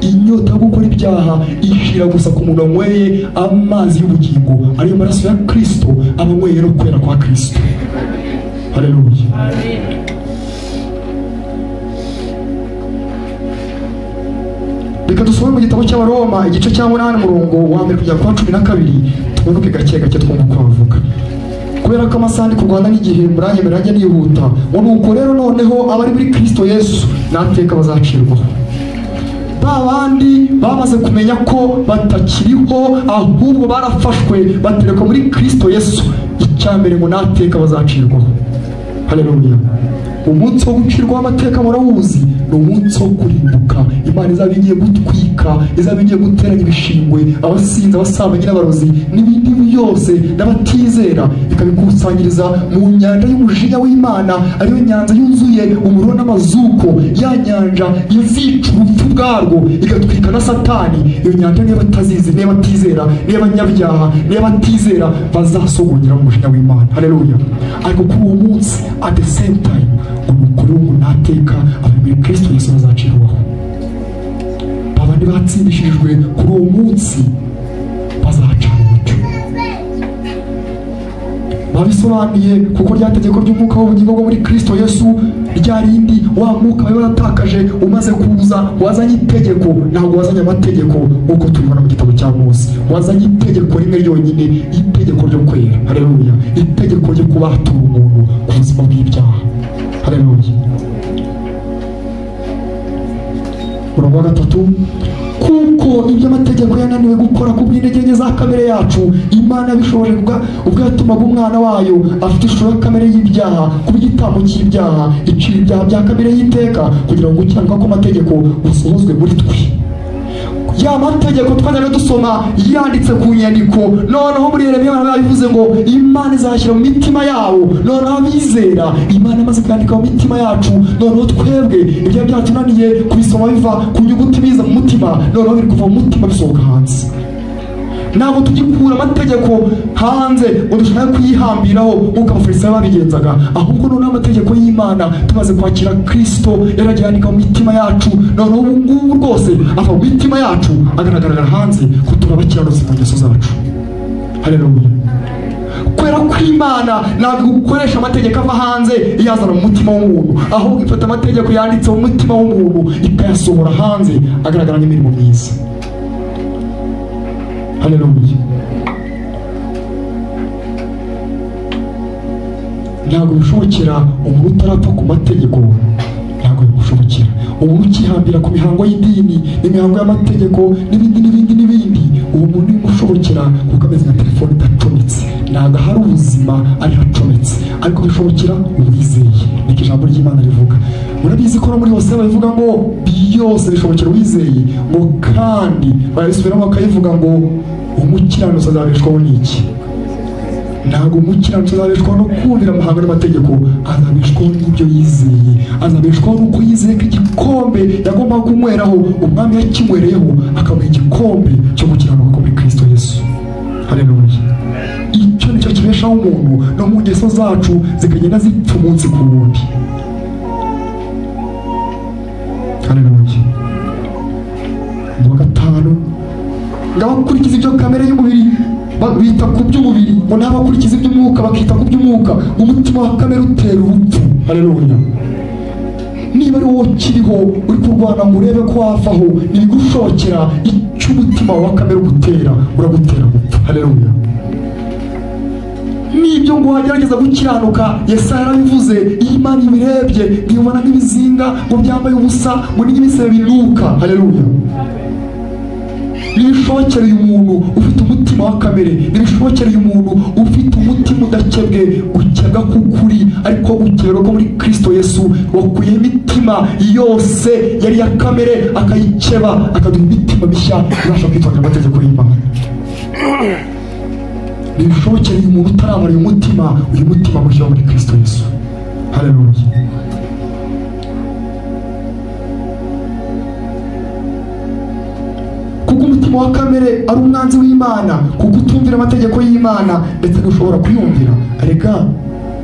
Inyota yo gukora ibyaha ishira gusa ku muntu wanyweye amazi y'ubugingo, ariyo maraso ya Kristo, abanyweye no kwera kwa Kristo. Haleluya. Reka dusome mu gitabo cy'Abaroma igice cya 8 umurongo wa 1 kugera kwa 12, tuvuge gake gake twumva uko bavuga. Kubera ko amasandi ku Rwanda n'igihe muranyemerera njye nihuta, ngo nuko rero noneho abari muri Kristo Yesu nateka bazacirwaho. Babandi bamaze kumenya ko batakiriho, ahubwo barafashwe baterekwa muri Kristo Yesu, icyambere ngo nateka bazacirwaho. Haleluya. Umunsi wo gucirwaho amateka murawuzi, ni umunsi wo kurimbuka. Imana izaba igiye gutwika, izaba igiye guteranya ibishingwe, abasinzi, abasambanyi n'abarozi n'ibindi byose n'abatizera, ikabikusanyiriza mu nyanja y'umujinya w'Imana, ariyo nyanja yuzuye umuriro n'amazuko. Ya nyanja izica urupfu bwarwo, igatwika na Satani. Iyo nyanja niba batazizi, niba batizera, niba abanyabyaha, niba batizera, bazasogongera mu mujinya w'Imana. Haleluya. Ariko kuri uwo munsi, at the same time, umukuru w'umunateka abari muri Kristo Yesu bazacirwaho. Abandi batsindishirijwe kuri uwo munsi bazacana umucyo. Babisobanuye kuko rya tegeko ry'umwuka w'ubugingo bwo muri Kristo Yesu ryarindi wa mwuka wawe waratakaje, umaze kuza wazanye itegeko, ntabwo wazanye amategeko nk'uko tubibona mu gitabo cya Mose. Wazanye itegeko rimwe ryonyine, itegeko ryo kwera. Haleluya. Itegeko ryo kubatura umuntu ku buzima bw'ibyaha. Haleluya. Umurongo wa 3, kuko ibyo amategeko yananiwe gukora ku bw'intege nke za kamere yacu, Imana bishoboje ubwo yatumaga umwana wayo afite ishusho ya kamere y'ibyaha, kuba igitambo cy'ibyaha, icira ibyaha bya kamere y'iteka, kugira ngo gukiranuka kw'amategeko gusohozwe muri twe. Ya mategeko twajyaga dusoma yanditse ku nyandiko, noneho muri Yeremiya babivuze ngo Imana izashyira mu mitima yabo. Noneho abizera Imana amaze kwandika mu mitima yacu, noneho twebwe ibyo byatunaniye kubisoma biva ku nyuguti biza mu mutima, noneho biri kuva mu mutima bisohoka hanze. Ntabwo tugikura amategeko hanze ngo dushaka kuyihambiraho nk'uko abafarisayo babigenzaga, ahubwo noneho amategeko y'Imana tumaze kwakira Kristo yaragiye yandika mu mitima yacu, noneho ubu ngubu rwose ava mu mitima yacu agaragarira hanze ko turi abakiranutsi mu ngeso zacu. Haleluya. Kubera ko Imana ntabwo gukoresha amategeko ava hanze iyazana mu mutima w'umuntu, ahubwo ifata amategeko yanditse mu mutima w'umuntu ikayasohora hanze agaragara nk'imirimo myiza. Haleluya. Ntabwo bishobokera umuntu utarapfa ku mategeko, ntabwo bimushobokera umuntu ukihambira ku mihango y'idini n'imihango y'amategeko n'ibindi, uwo muntu bimushobokera kuko ameze nka telefone idacometse, ntabwo hari ubuzima ari hacometse, ariko bishobokera uwizeye. Niko ijambo ry'Imana rivuga. Murabizi ko no muri hose babivuga ngo byose bishobokera uwizeye, ngo kandi barabisubiramo bakayivuga ngo umukiranutsi azabeshwaho n'iki? Ntabwo umukiranutsi azabeshwaho no kumvira amahame n'amategeko, azabeshwaho n'ibyo yizeye, azabeshwaho n'uko yizeye ko igikombe yagombaga kunyweraho umwami yakinywereyeho, akamuha igikombe cyo gukiranuka ko muri Kristo Yesu. Haleluya. Icyo nicyo kibeshaho umuntu, no mu ngeso zacu zikagenda zipfa umunsi ku wundi. Haleluya. Mu gatanu, ngabakurikiza ibyo kamere y'umubiri bita ku by'umubiri, ngo n'abakurikiza iby'umwuka bakita ku by'umwuka, umutima wa kamere utera urupfu. Haleluya. Niba ari wowe ukiriho uri kurwana ngo urebe ko wavaho, ntibigushokera icyo umutima wa kamere ugutera, uragutera gupfa. Haleluya. Nibyo ngo wagerageza gukiranuka, Yesaya yarabivuze, iyo Imana ibirebye ntibona nk'ibizinga ngo byambaye ubusa, ngo n'ibisebe binuka. Haleluya. Ntibishobokereye umuntu ufite umutima wa kamere, ntibishobokereye umuntu ufite umutima udakebwe, gukebwa k'ukuri ariko gukebwa ko muri Kristo Yesu wakuye imitima yose yari ya kamere akayikeba, akaduha imitima mishya ibasha kwitondera amategeko y'Imana. Ntibishobokereye umuntu utaramara uyu mutima mushya muri Kristo Yesu. Haleluya. Kuko umutima wa kamere ari umwanzi w'Imana, kuko utumvira amategeko y'Imana ndetse ntushobora kuyumvira. Arega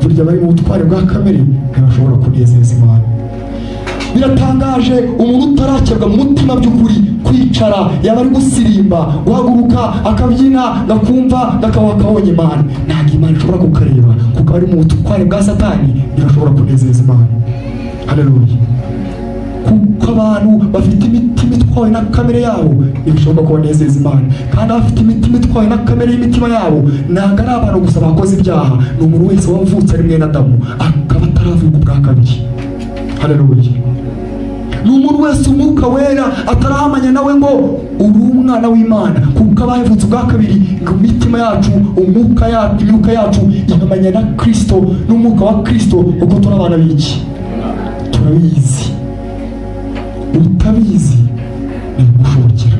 burya bari mu butware bwa kamere ntibashobora kunezeza Imana. Biratangaje umuntu utarakebwa mu mutima by'ukuri, kwicara yaba ari gusirimba, guhaguruka akabyina, gakumva gakaba kabonye Imana, ntabwo Imana ishobora kukareba kuko ari mu butware bwa Satani, ntibashobora kunezeza Imana. Haleluya. Kuko abantu bafite imitima itwawe na kamere yabo ntibishoboka ko banezeza Imana, kandi abafite imitima itwawe na kamere y'imitima yabo ntabwo ari abantu gusa bakoze ibyaha, ni umuntu wese wavutse ari mwene Adamu akaba ataravuka ubwa kabiri. Haleluya. Ni umuntu wese umwuka wera atarahamanya nawe ngo uri umwana w'Imana, kuko abavutse ubwa kabiri ngo imitima yacu, imyuka yacu ihamanya na Kristo n'umwuka wa Kristo, kuko turi abana b'iki? Turabizi. Utabizi ntibigushobokera.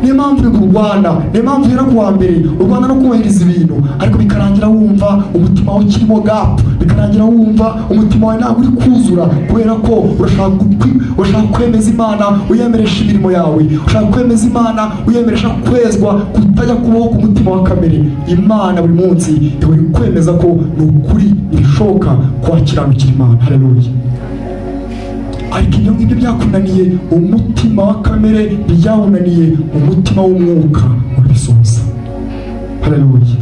Niyo mpamvu uri kurwana, niyo mpamvu uri kuwa mbere urwana no kubahiriza ibintu, ariko bikarangira wumva umutima wawe ukirimo gapu, bikarangira wumva umutima wawe ntabwo uri kuzura, kubera ko urashaka kwemeza Imana uyemeresha imirimo yawe, ushaka kwemeza Imana uyemeresha kwezwa kutajya kubaho ku mutima wa kamere. Imana buri munsi ihora kwemeza ko ni ukuri bishoboka kwakiranukira Imana. Haleluya. Ariko ibyo ngibyo byakunaniye umutima wa kamere, byawunaniye umutima w'umwuka urabisoza. Haleluya.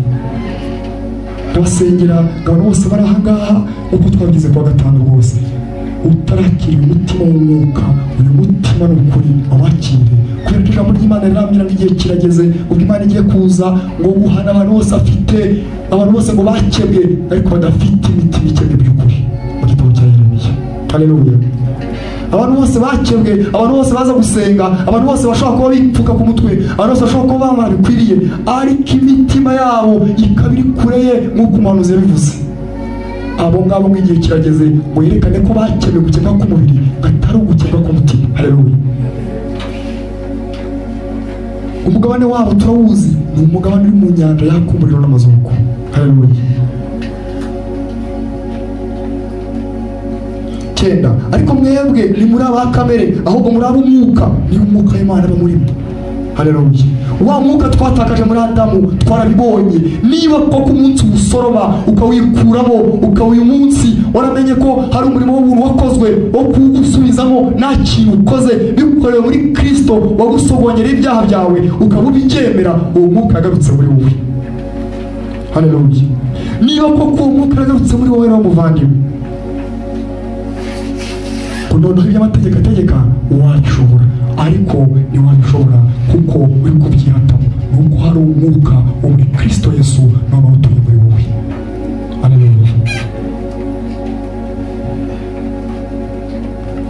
Ndabasengera abantu bose bari aha ngaha uko twagize kuwa gatanu rwose, utarakira umutima w'umwuka, uyu mutima ni ukuri awakire, kubera ko ijambo ry'Imana riramira ngo igihe kirageze ubwo Imana igiye kuza ngo guhana abantu bose ngo bakebwe ariko badafite imitima ikebwe by'ukuri, mu gitabo cya Yeremiya. Haleluya. Abantu bose bakebwe, abantu bose baza gusenga, abantu bose bashobora kuba bipfuka ku mutwe, abantu bose bashobora kuba bamara bikwiriye, ariko imitima yabo ikaba iri kure ye nk'uko umuhanuzi yabivuze. Abo ngabo ngo igihe kirageze ngo yerekane ko bakebwe gukebwa k'umubiri atari ugukebwa k'umutima. Haleluya. Umugabane wabo turawuzi, ni umugabane uri mu nyanja yaka umuriro n'amazuku. Haleluya. Ariko mwebwe ni muri aba kamere, ahubwo muri abo umwuka, ni umwuka w'Imana aba murimo. Haleluya. Wa mwuka twatakaje muri Adamu twarabibonye. Niba koko umunsi usoroma ukawikuramo, uyu munsi waramenye ko hari umurimo w'ubuntu wakozwe wo kugusubizamo nta kintu ukoze, bikorewe muri Kristo wagusogongera ibyaha byawe, ukaba ubicyemera, uwo mwuka yagarutse muri wowe. Haleluya. Niba koko umwuka aragarutse muri wowe n'umuvandimwe, kunonoha iby'amategeko ategeka wabishobora, ariko ntiwabishobora kuko uri kubyihatamo, nuko hari umwuka wo muri Kristo Yesu noneho utuye muri wowe. Haleluya.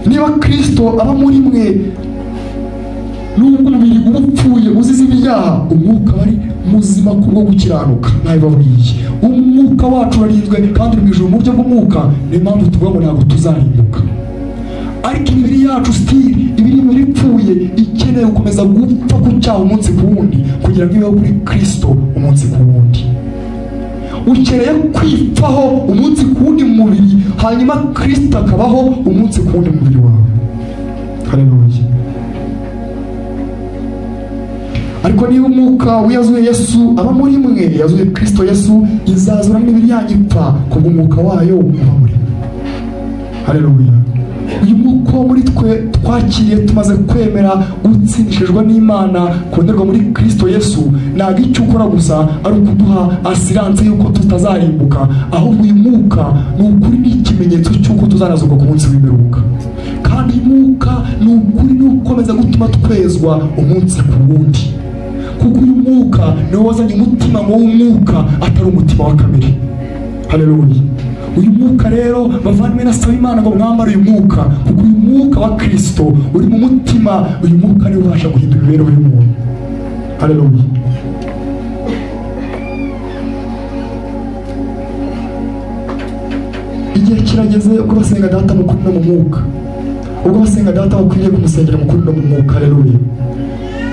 Niba Kristo aba muri mwe, nubwo umubiri uba upfuye uzize ibyaha, umwuka ari muzima kubwo gukiranuka. Ntabibabwiye, umwuka wacu urarinzwe kandi uri mu ijuru mu buryo bw'umwuka. Niyo mpamvu tuvuga ngo ntabwo tuzarimbuka, ariko imibiri yacu sitiri ibiri imibiri ipfuye ikeneye gukomeza gupfa ku cyaha umunsi ku wundi kugira ngo ibeho kuri Kristo umunsi ku wundi. Ukeneye kwipfaho umunsi ku wundi mu mubiri, hanyuma Kristo akabaho umunsi ku wundi mu mubiri wawe. Haleluya. Ariko niba umwuka wiyazuye Yesu aba muri mwe, yazuye Kristo Yesu, izazura n'imibiri yanyu ipfa kubw'umwuka wayo uba muri mwe. Haleluya. Uyu mwuka muri twe twakiriye tumaze kwemera gutsindishijwe n'Imana konderwa muri Kristo Yesu, ntabwo icyo ukora gusa ari ukuduha asiranse yuko tutazarimbuka, ahubwo uyu mwuka ni ukuri n'ikimenyetso cy'uko tuzanazurwa ku munsi w'imperuka. Kandi uyu mwuka ni ukuri ni ukomeza gutuma twezwa umunsi ku wundi, kuko uyu mwuka niwo wazanye umutima w'umwuka atari umutima wa kamere. Haleluya. Uyu mwuka rero bavandimwe, nasaba Imana ngo mwambare uyu mwuka, kuko uyu mwuka wa Kristo uri mu mutima. Uyu mwuka niwo ubasha guhindura imibereho y'umuntu. Haleluya. Igihe kirageze ubwo basenga data mu kuri no mu mwuka, ubwo basenga data bakwiriye kumusengera mu kuri no mu mwuka. Haleluya.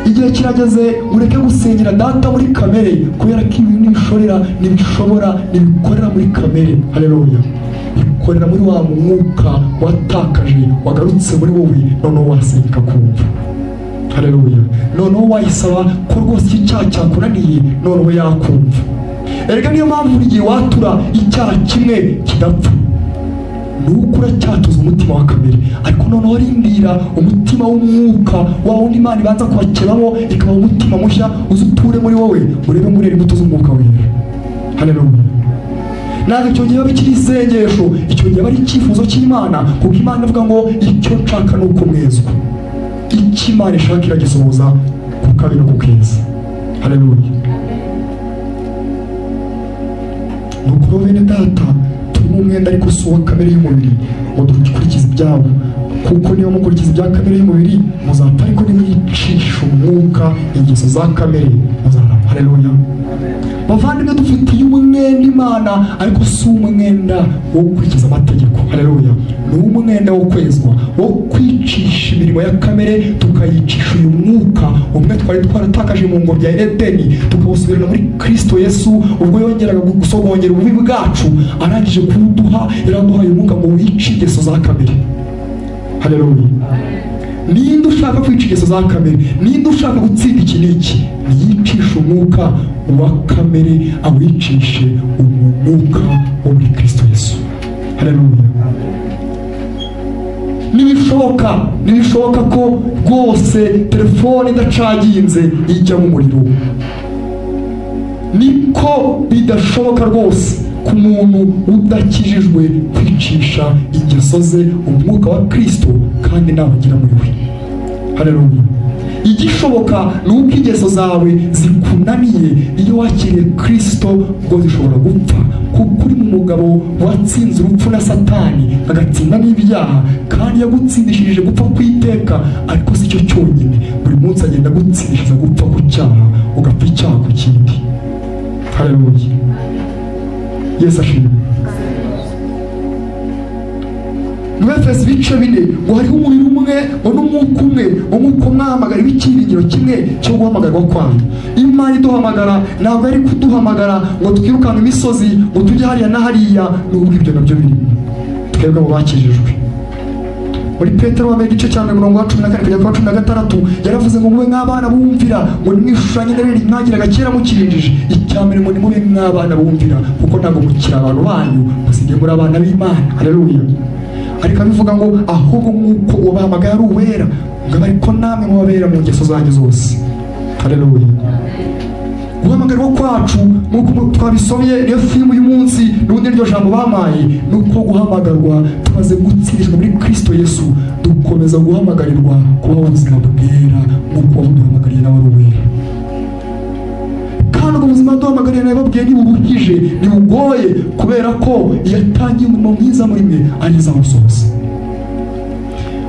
Igihe kirageze mureke gusengera data muri kamere, kubera ko ibi ntibishobora ntibikorera muri kamere. Haleluya. Bikorera muri wa mwuka watakaje wagarutse muri wowe, noneho wasenga kumva. Haleluya. Noneho wayisaba ko rwose icyaha cyakunaniye, noneho yakumva. Erega niyo mpamvu buri gihe watura icyaha kimwe kidapfa, nuko uracyatuza umutima wa kamere, ariko noneho rindira umutima w'umwuka wa wundi Imana ibanza kubakebamo ikaba umutima mushya, uzuture muri wowe, urebe muri imbuto z'umwuka wera. Haleluya. Ntabwo icyo gihe bikiri isengesho, icyo gihe ari icyifuzo cy'Imana, kuko Imana ivuga ngo icyo nshaka ni uko mwezwa. Icyo Imana ishaka iragisohoza ku kabi no ku keza. Haleluya. Nuko bene data, turimo umwenda ariko si uwa kamere y'umubiri ngo dukurikize ibyabo, kuko niba mukurikiza ibya kamere y'umubiri muzapfa, ariko nimwicisha umwuka ingeso za kamere muzarama. Haleluya. Bavandimwe, dufitiye umwenda Imana, ariko si umwenda wo gukurikiza amategeko. Haleluya. Ni umwenda wo kwezwa, wo kwicisha imirimo ya kamere tukayicisha uyu mwuka umwe twari twaratakaje mu ngobyi ya Edeni, tukawusubirana muri Kristo Yesu ubwo yongeraga gusogongera ububi bwacu, arangije kuduha iraduhaye umwuka ngo wice ingeso za kamere. Haleluya. Ninde ushaka kwica ingeso za kamere? Ninde ushaka gutsinda iki n'iki? Niyicisha umwuka wa kamere, awicishe umwuka wo muri Kristo Yesu. Haleluya. Nibishoboka ko rwose telefone idacaginze ijya mu muriro, niko bidashoboka rwose ku muntu udakijijwe kwicisha ingeso ze umwuka wa Kristo kandi nabagira muri we. Haleluya. Igishoboka ni uko ingeso zawe zikunaniye iyo wakiriye Kristo, ngo zishobora gupfa, kuko uri mu mugabo watsinze urupfu na Satani agatsinda n'ibyaha, kandi yagutsindishije gupfa kw'iteka. Ariko si cyo cyonyine, buri munsi agenda agutsindishiza gupfa ku cyaha, ugapfa icyaha ku kindi. Haleluya. Yesu ashimwe. Mu Efeso ibice 4 ngo hariho umubiri umwe ngo n'umwuka umwe, umwuka mwahamagara ibicyiringiro kimwe cyo guhamagarwa kwanyu. Imana iduhamagara ntabwo ari kuduhamagara ngo twirukanke imisozi ngo tujye hariya na hariya, n'ubwo ibyo nabyo birimo twebwe abo bakijijwe. Muri Petero wa mbere igice cya 14-16 yaravuze ngo mube nk'abana bumvira, ngo nimwishushanye n'irari mwagiraga kera mukirinjije. Icyambere ngo nimube nk'abana bumvira, kuko ntabwo mukiri abantu banyu, musigaye muri abana b'Imana. Haleluya. Ariko bivuga ngo ahubwo nk'uko ubahamagaye ari uwera, ngo ariko namwe mubabera mu ngeso zanyu zose. Haleluya. guhamagarwa kwacu nk'uko twabisomye niyo filime uyu munsi n'ubundi iryo jambo bamaye ni uko guhamagarwa tumaze gutsindishwa muri Kristo Yesu dukomeza guhamagarirwa kubaho ubuzima bwera nk'uko wabuduhamagariye nawe ari uwera. Kandi ubwo buzima duhamagariye nawe babwiye ntiburuhije ntibugoye kubera ko yatangiye umurimo mwiza muri mwe ageza awusohoza.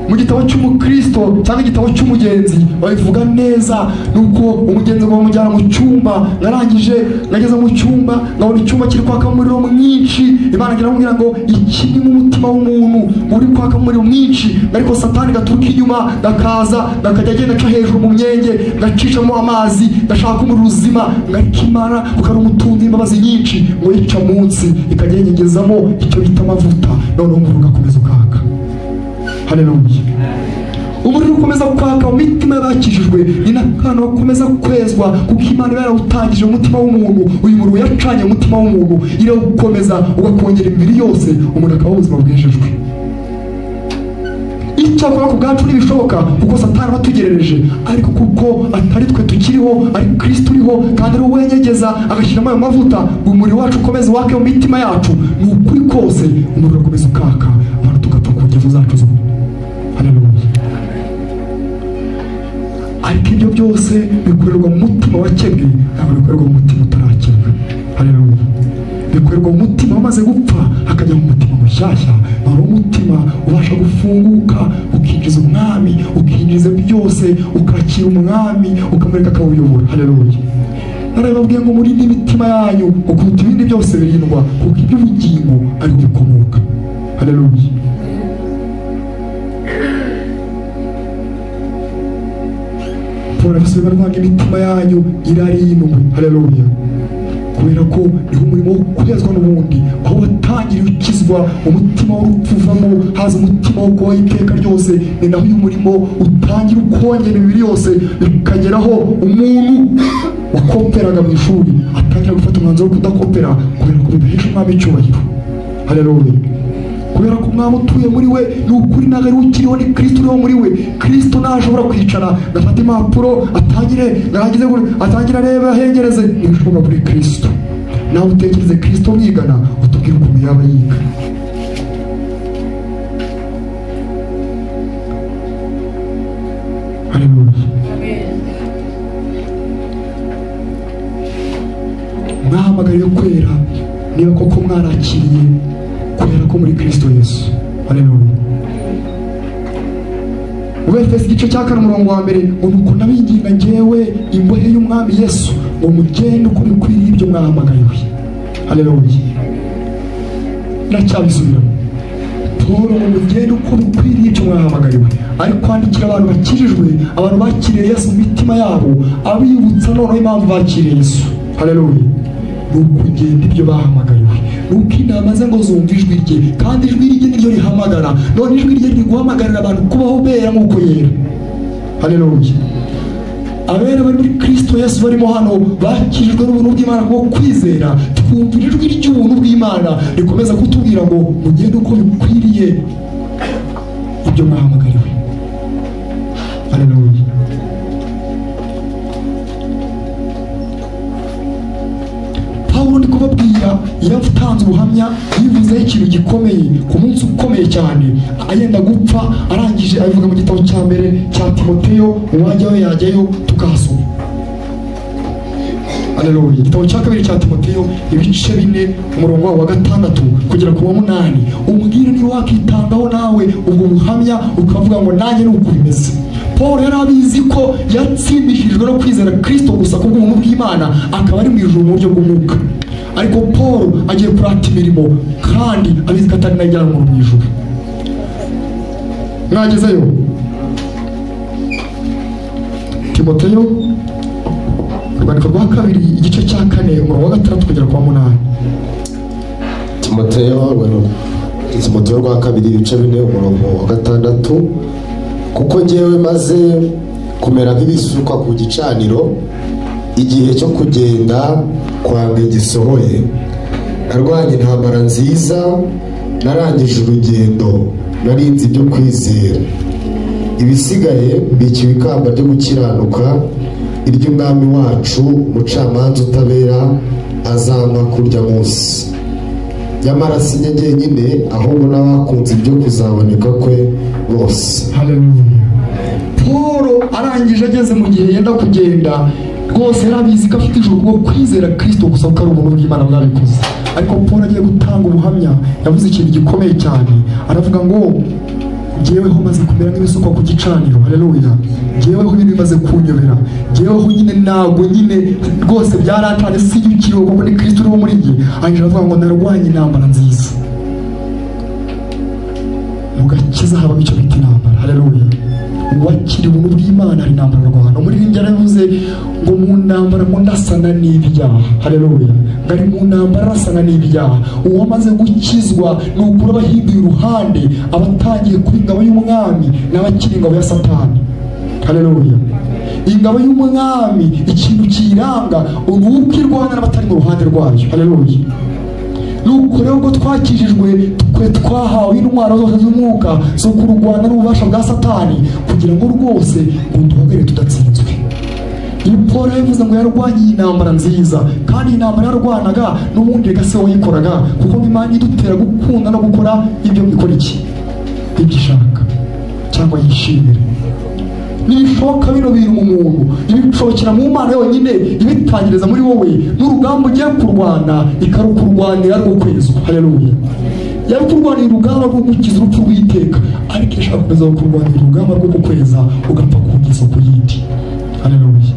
Mu gitabo cy'umukristo cyangwa igitabo cy'umugenzi babivuga neza nuko umugenzi bamujyana mu cyumba, narangije nageze mu cyumba nkabona icyumba kiri kwaka umuriro mwinshi. Imana iramubwira ngo iki ni mu mutima w'umuntu uri kwaka umuriro mwinshi, ariko Satani gaturuka inyuma gakaza gakajya agenda aca hejuru mu myenge gacishamo amazi gashaka umuriro uzima, ngakimara kuko ari umutunzi imbabazi nyinshi ngo yica munsi ikajya yenyegezamo icyo bita amavuta, noneho umuriro ugakomeza ukaka. Haleluya. Umuriro ukomeza kwaka mu mitima y'abakijijwe, ni n'akantu bakomeza kwezwa kuko Imana yarawutangije umutima w'umuntu. Uyu muriro yacanye umutima w'umuntu irawukomeza ugakongera imibiri yose, umuntu akaba ubuzima bwejejwe. Icyakora ku bwacu ntibishoboka kuko Satani batugerereje, ariko kuko atari twe tukiriho ari Kristo uriho kandi ari wenyegeza agashyiramo ayo mavuta, umuriro wacu ukomeza wake mu mitima yacu. Ni ukuri kose umuriro ukomeza ukaka, abantu tugapfa ku ngeso zacu zo. Haleluya. Ariko ibyo byose bikorerwa mu mutima wakebwe, ntabwo bikorerwa mu mutima utarakebwe. Haleluya. Bikorerwa mu mutima wamaze gupfa hakajya mu mutima mushyashya, naho umutima ubasha gufunguka ukinjiza umwami, ukinjiza byose, ukakira umwami ukamureka akawuyobora. Haleluya. Narababwiye ngo muri imitima yanyu ukuruta ibindi byose birindwa kuko iby'ubugingo ariho bikomoka. Haleluya. Turabisubira rwanga imitima yanyu irarindwe. Haleluya. Kubera ko niho umurimo wo kwezwa n'ubundi, aho watangiriye ukizwa umutima w'urupfu uvamo haza umutima wo kubaho iteka ryose, ni naho uyu murimo utangira ukongera imibiri yose, bikageraho umuntu wakoperaga mu ishuri atangira gufata umwanzuro wo kudakopera kubera ko bidahesha umwami icyubahiro. Haleluya. Kubera ko umwami utuye muri we ni ukuri ntabwo ari ukiriho, ni Kristo uriho muri we. Kristo ntashobora kwicara gafata impapuro atangire arebe ahengereze, ntibishoboka kuri Kristo. Nawe utekereze Kristo mwigana utubwire ukuntu yaba yiga. Haleluya. Mwahamagariwe kwera niba koko mwarakiriye kubera ko muri Kristo Yesu. Haleluya. Efeso igice cya 4:1 ngo nuko nabinginga njyewe imbohe y'umwami Yesu ngo mugende uko bikwiriye ibyo mwahamagariwe. Haleluya. Ndacyabisubiramo. Paul ngo mugende uko bikwiriye ibyo mwahamagariwe, ari kwandikira abantu bakijijwe, abantu bakiriye Yesu mu mitima yabo, abibutsa noneho impamvu bakiriye Yesu. Haleluya. Nukugenda ibyo bahamagariwe, nuko inama ze ngo zumva ijwi rye, kandi ijwi rye niryo rihamagara. None ijwi rye riguhamagarira abantu kubaho bera nk'uko yera. Haleluya. Abera bari muri Kristo Yesu barimo hano bakijijwe n'ubuntu bw'Imana bwo kwizera, twumvira ijwi ry'ubuntu bw'Imana rikomeza kutubwira ngo mugende uko bikwiriye ibyo mwahamagariwe. Haleluya. Pawulo ndi kubabwira yatanze ubuhamya yivuzeho ikintu gikomeye ku munsi ukomeye cyane, ayenda gupfa arangije abivuga mu gitabo cya mbere cya Timoteyo, uwajyayo yajyayo tukahasoma. Haleluya. Igitabo cya kabiri cya Timoteyo ibice 4 umurongo wa 6 kugera ku wa 8, umbwire niba wakitangaho nawe ubwo buhamya ukavuga ngo nanjye nuko bimeze. Paul yari abizi ko yatsindishijwe no kwizera Kristo gusa ku bw'ubuntu bw'Imana, akaba ari mu ijuru mu buryo bw'umwuka. Ariko Paul agiye kurata imirimo kandi abizi ko atari najyana mu ijuru. Mwagezeyo? Timoteyo urwandiko rwa 2 igice cya 4 umurongo wa 6 kugera ku wa 8. Timoteyo rwa 2 ibice 4 umurongo wa 6. Kuko njyewe maze kumera nk'ibisukwa ku gicaniro, igihe cyo kugenda kwange gisohoye, narwanye intambara nziza, narangije urugendo, narinze ibyo kwizera, ibisigaye mbikiwe ikamba ryo gukiranuka iry'umwami wacu umucamanza utabera azampa kurya munsi. Nyamara si njye jyenyine, ahubwo n'abakunze ibyo kuzaboneka kwe bose. Haleluya. Paul arangije ageze mu gihe yenda kugenda, rwose yarabizi ko afite ijuru bwo kwizera Kristo gusa ko ari ubuntu bw'Imana bwabikoze. Ariko Paul agiye gutanga ubuhamya yavuze ikintu gikomeye cyane, aravuga ngo jyeweho maze kumera nk'ibisukwa ku gicaniro. Haleluya. Jyeweho ibintu bimaze kunyobera, jyeweho nyine ntabwo nyine rwose byaratanye, si ukiriho kuko ni Kristo uriho muri njye. Arangije avuga ngo narwanye intambara nziza. Mu gakiza habamo icyo bita intambara. Haleluya. Uwakiri ubuntu bw'Imana ari intambara rwana. Umuririmbyi yaravuze ngo mu ntambara mu ndasana n'ibyaha. Haleluya. Ngari mu ntambara arasana n'ibyaha. Uwamaze gukizwa ni ukuri abahinduye uruhande, abatangiye kuba ingabo y'umwami n'abakiri ingabo ya Satani. Haleluya. Ingabo y'umwami ikintu kiyiranga ni uko irwana n'abatari mu ruhande rwayo. Haleluya. Nuko rero ubwo twakijijwe twe twahawe intwaro zose z'umwuka zo kurwana n'ububasha bwa Satani, kugira ngo rwose ngo duhagarare tudatsinzwe. Iyo Paul yavuze ngo yarwanye intambara nziza, kandi intambara yarwanaga n'ubundi reka se wayikoraga, kuko Imana idutera gukunda no gukora ibyo ikora iki ibyo ishaka cyangwa yishimira. Nibishoboka bino bintu mu muntu, ibishobokera mu Mana yonyine, ibitangiriza muri wowe n'urugamba ugiye kurwana ikarukurwanira rwo kwezwa. Haleluya. Yari kurwanira urugamba rwo gukiza urupfu rw'iteka, ariko ishaka kuza kurwanira urugamba rwo gukweza ugapfa kugeza ku yindi. Haleluya.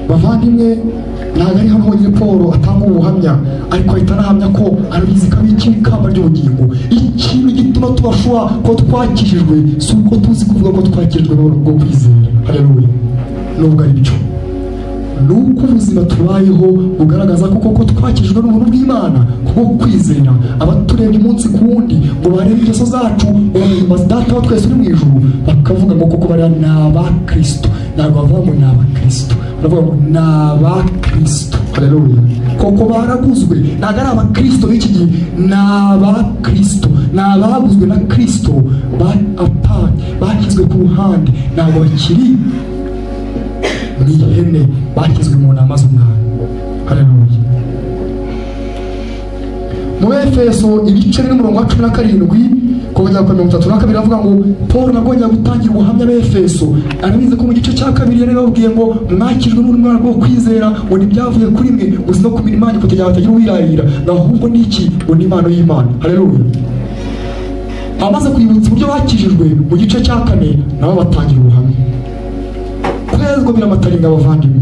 Bavandimwe, ntabwo ari hano honyine Paul atanga ubuhamya, ariko ahita anahamya ko arabizi ko abikira ikamba ry'ubugingo. Ikintu gituma tubashwa ko twakijijwe si uko tuzi kuvuga ko twakijijwe bwo kwizera. Haleluya. Nubwo ari byo, nuko ubuzima tubayeho bugaragaza ko twakijijwe n'ubuntu bw'Imana kubwo kwizera. Abaturebye umunsi ku wundi ngo barebe ingeso zacu, ngo data wa twese uri mu ijuru, bakavuga ngo koko bariya ni abakristo. Ntabwo bavuga ngo ni abakristo, baravuga ngo ni abakristo. Haleluya. Koko baraguzwe, ntabwo ari abakristo b'iki gihe, ni abakristo, ni abaguzwe na Kristo, bashyizwe ku ruhande, ntabwo bakiri ni ihene, bashyizwe mu ntama z'umwami. Haleluya. Mu Efeso ibice 17 kongera kwa 32 avuga ngo Paul nagongera gutangira ubuhamya b'Efeso. Arabize ko mu gice cya kabiri yari babwiye ngo mwakijwe n'urumwana rwo kwizera, ngo ntibyavuye kuri mwe, gusa no kumira Imana kugira ngo hatagira uwirarira, ahubwo n'iki ngo ni impano y'Imana. Haleluya. Amaze kwibutsa uburyo bakijijwe mu gice cya 4, nabo batangira ubuhamya. Kwezwa biramataringa abavandimwe,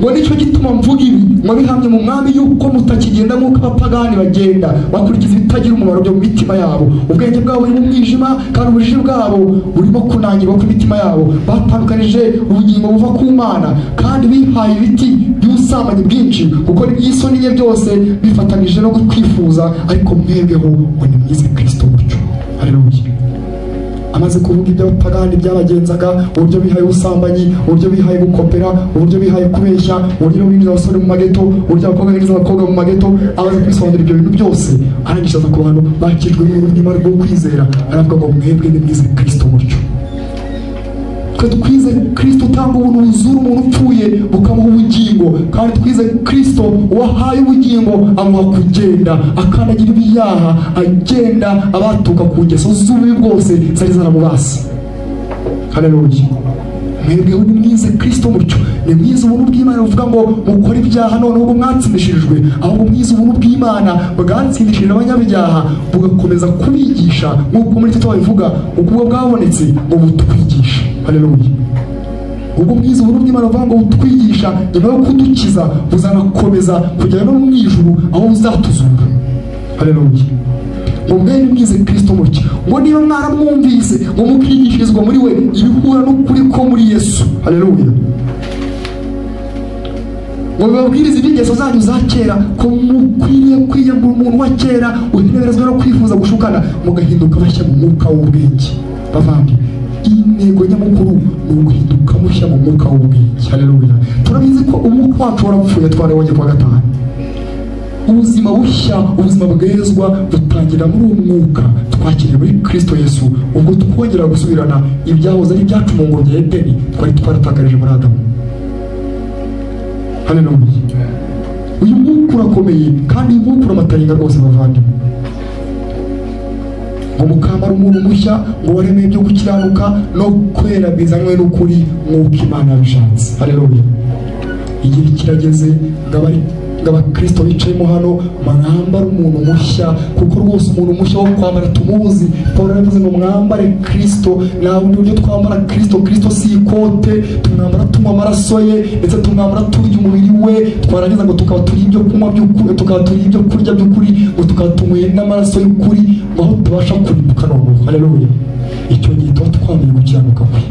ngo nicyo gituma mvuga ibi, ngo bihamye mu mwami yuko mutakigenda nk'uko abapagani bagenda bakurikiza ibitagira umumaro byo mu mitima yabo. Ubwenge bwabo buri mu mwijima, kandi ubujiji bwabo burimo kunangirwa kw'imitima yabo. Batandukanije ubugingo buva ku Mana, kandi bihaye ibiti by'ubusambanyi bwinshi, kuko iby'isoni nye byose bifatanije no kwifuza, ariko mwebweho ngo nimwize Kristo gutyo. Haleluya. Amaze kuvuga iby'abapagani byabagenzaga, uburyo bihaye ubusambanyi, uburyo bihaye gukopera, uburyo bihaye kubeshya, uburyo binjiza abasore mu mageto, uburyo abakobwa binjiza abakobwa mu mageto, amaze kwisobanura ibyo bintu byose, arangishaza ku bantu bakijwe n'ubuntu bw'Imana bwo kwizera. Aravuga ngo mwebwe nimwize Kristo gutyo. Twe twize Kristo utanga ubuntu buzura umuntu upfuye bukamuha ubugingo, kandi twize Kristo wahaye ubugingo amuha kugenda, akandagira ibyaha, agenda abatuka ku ngeso z'ububi bwose zari zaramubase. Haleluya. Mwebweho nimwize Kristo mutyo, nimwize ubuntu bw'Imana buvuga ngo mukore ibyaha none ubwo mwatsindishirijwe, ahubwo mwize ubuntu bw'Imana bwatsindishirije abanyabyaha, bugakomeza kubigisha nk'uko muri Tito babivuga, ubwo bwabonetse ngo butwigisha. Haleluya. Ubwo mwize ubuntu bw'Imana buvuga ngo butwigisha, nyuma yo kudukiza buzanakomeza kugera no mu ijuru aho buzatuzura. Haleluya. Ngo mwene mwize Kristo mutyo, ngo niba mwaramwumvise ngo mukigishirizwa muri we ibihura n'ukuri ko muri Yesu. Haleluya. Ngo babwirize ingeso zanyu za kera, ko mukwiriye kwiyambura umuntu wa kera uhenerezwa no kwifuza gushukana, mugahinduka bashya mu mwuka w'ubwenge. Bavandi, intego nyamukuru ni uguhinduka mushya mu mwuka w'ubwenge. Haleluya. Turabizi ko umwuka wacu warapfuye, twarabonye kwa gatanu. Ubuzima bushya, ubuzima bwezwa butangira muri uwo mwuka twakiriye muri Kristo Yesu, ubwo twongera gusubirana ibyahoze ari ibyacu mu ngobyi ya Edeni twari twaratakarije muri Adamu. Haleluya. Uyu mwuka urakomeye kandi uyu mwuka uramataringa rwose bavandimwe. Ngo mukambara umuntu mushya, ngo waremeye ibyo gukiranuka no kwera bizanywe n'ukuri nk'uko Imana yabishatse. Haleluya. Igihe kirageze ng'abakristo bicayemo hano mwambara umuntu mushya, kuko rwose umuntu mushya wo kwambara tumuzi. Paulo yavuze ngo mwambare Kristo. Nta bundi buryo twambara Kristo. Kristo si ikote, tumwambara tunywa amaraso ye, ndetse tumwambara turya umubiri we, twarangiza ngo tukaba turi ibyo kunywa by'ukuri, tukaba turi ibyo kurya by'ukuri, ngo tukaba tunyweye n'amaraso y'ukuri, ngo aho tubasha kurimbuka noneho. Haleluya. Icyo gihe tuba twambaye gukiranuka kwe.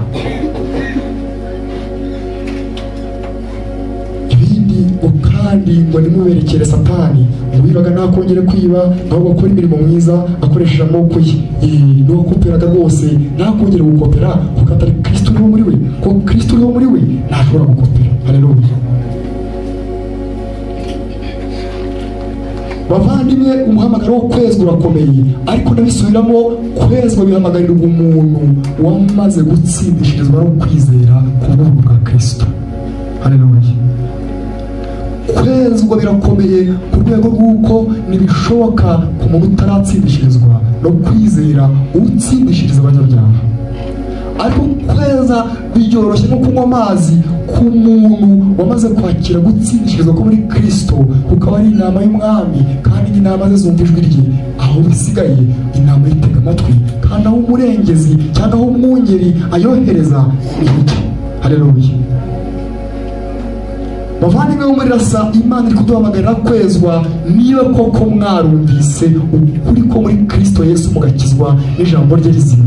Ngo kandi ngo nimuberekere Satani ngo yibaga ntakongere kwiba, ahubwo akora imirimo myiza akoresheje amaboko ye. N'uwakoperaga rwose ntakongere gukopera, kuko atari Kristo uriho muri we. Ko Kristo uriho muri we ntashobora gukopera. Haleluya. Bavandimwe, umuhamagaro wo kwezwa urakomeye, ariko ndabisubiramo, kwezwa bihamagarira umuntu wamaze gutsindishirizwa no kwizera ku bw'ubuntu bwa Kristo. Haleluya. Kwezwa birakomeye ku rwego rw'uko ntibishoboka ku muntu utaratsindishirizwa no kwizera utsindishiriza abanyabyaha. Ariko kweza byoroshye nko kunywa amazi ku muntu wamaze kwakira gutsindishirizwa ko muri Kristo, kukaba ari inama y'umwami, kandi inama ze zumva ijwi rye. Aho bisigaye inama yitega amatwi, kandi aho umurengezi cyangwa aho umwungeri ayohereza ni iki. Haleluya. Bavandimwe bo muri Rasa, Imana iri kuduhamagarira kwezwa. Niba koko mwarumvise ukuri ko muri Kristo Yesu mugakizwa n'ijambo rye rizima,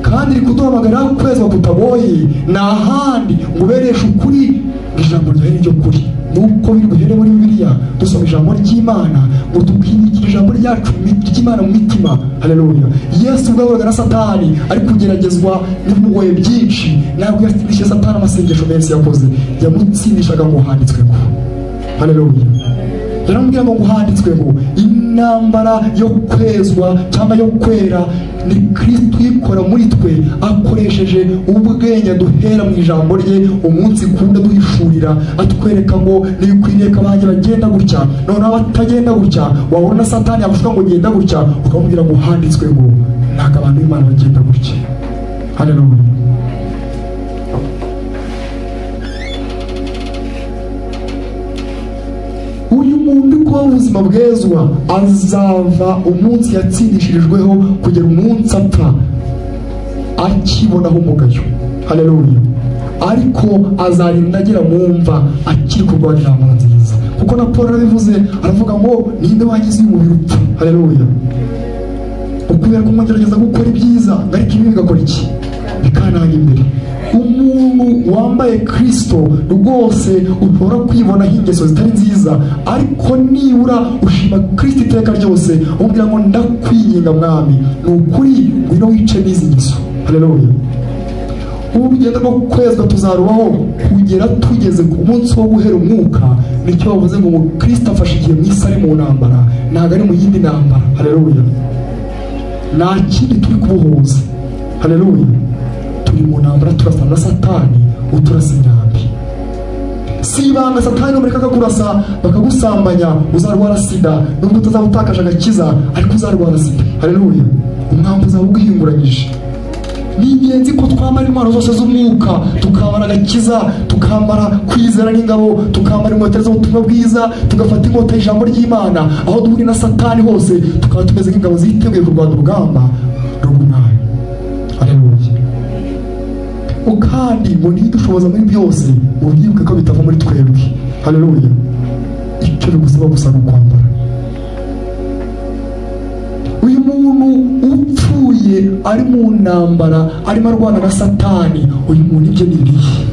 kandi iri kuduhamagarira kwezwa kutagoye, nta handi ngo ubereshe ukuri ijambo ryawe niryo kuri. Nuko biri buhere muri Bibiliya dusoma ijambo ry'Imana, ngo tukwinjira ijambo ryacu ry'Imana mu mitima. Haleluya. Yesu ubwahoraga na Satani ari kugeragezwa n'ibimugoye byinshi, ntabwo yatsindishije Satani amasengesho menshi yakoze, yamutsindishaga ngo handitswe ngo. Haleluya. Yaramubwira ngo handitswe ngo intambara yo kwezwa cyangwa yo kwera ni Kristo yikora muri twe akoresheje ubwenge duhera mu ijambo rye umunsi kunda duhishurira, atwereka ngo nibikwiriye ko abanjye bagenda gutya, noneho abatagenda gutya wabona na Satani yabashuka ngo genda gutya, ukamubwira ngo handitswe ngo ntabwo abantu b'Imana bagenda gutya. Haleluya. Uyu muntu kuba ubuzima bwezwa azava umunsi yatsindishirijweho kugera umunsi apfa akibonaho umugayo. Haleluya. Ariko azarinda agira mu mva akiri kurwanya intambara nziza, kuko na Paulo arabivuze, aravuga ngo ninde wagize umubiri upfa. Haleluya. Ukubera ko mugerageza gukora ibyiza, ariko ibi bigakora iki? Bikananga imbere. Umuntu wambaye Kristo rwose ushobora kwibona ingeso zitari nziza, ariko nibura ushima Kristo iteka ryose, umubwira ngo ndakwinginga mwami, ni ukuri ngwino wice n'izi ngeso. Haleluya. Urugendo rwo kwezwa tuzarubaho kugera tugeze ku munsi wo guhera umwuka. Nicyo bavuze ngo Kristo afashe igihe mu isi ari mu ntambara, ntabwo ari mu yindi ntambara. Haleluya. Nta kindi turi kubuhuza. Haleluya. Turi mu ntambara turasana na Satani uturasa imyambi. Si ibanga Satani n'umureka akakurasa bakagusambanya, uzarwara sida, nubwo utazaba utakaje agakiza, ariko uzarwara sida. Haleluya. Umwambi uzaba ugihinguranyije. Ni ingenzi ko twambara intwaro zose z'umwuka, tukambara agakiza, tukambara kwizera n'ingabo, tukambara inkweto z'ubutumwa bwiza, tugafata inkota y'ijambo ry'Imana. Aho duhurira na Satani hose tukaba tumeze nk'ingabo ziteguye kurwanya urugamba rw'umwami. Haleluya. Kandi ngo ntidushoboza muri byose, ubyibuke ko bitava muri twebwe. Haleluya. Icyo bigusaba gusa ni ukwambara. Uyu muntu upfuye ari mu ntambara arimo arwana na Satani, uyu muntu ibyo ni ibihe?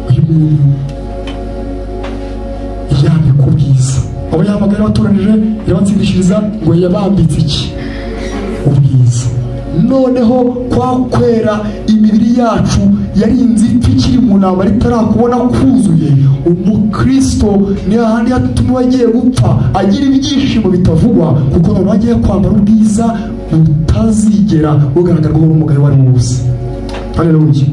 Uyu muntu yamye ku bwiza, abo yahamagara abatoranije yabatsindishiriza ngo yabambitse iki? Ubwiza. noneho kwa kwera imibiri yacu yarinze ipfa ikiri mu ntambara itarakubona kuzuye, umukristo ni ahandi hatuma agiye gupfa agira ibyishimo bitavugwa, kuko noneho agiye kwambara ubwiza butazigera bugaragarwaho n'umugayo wari wose. Haleluya.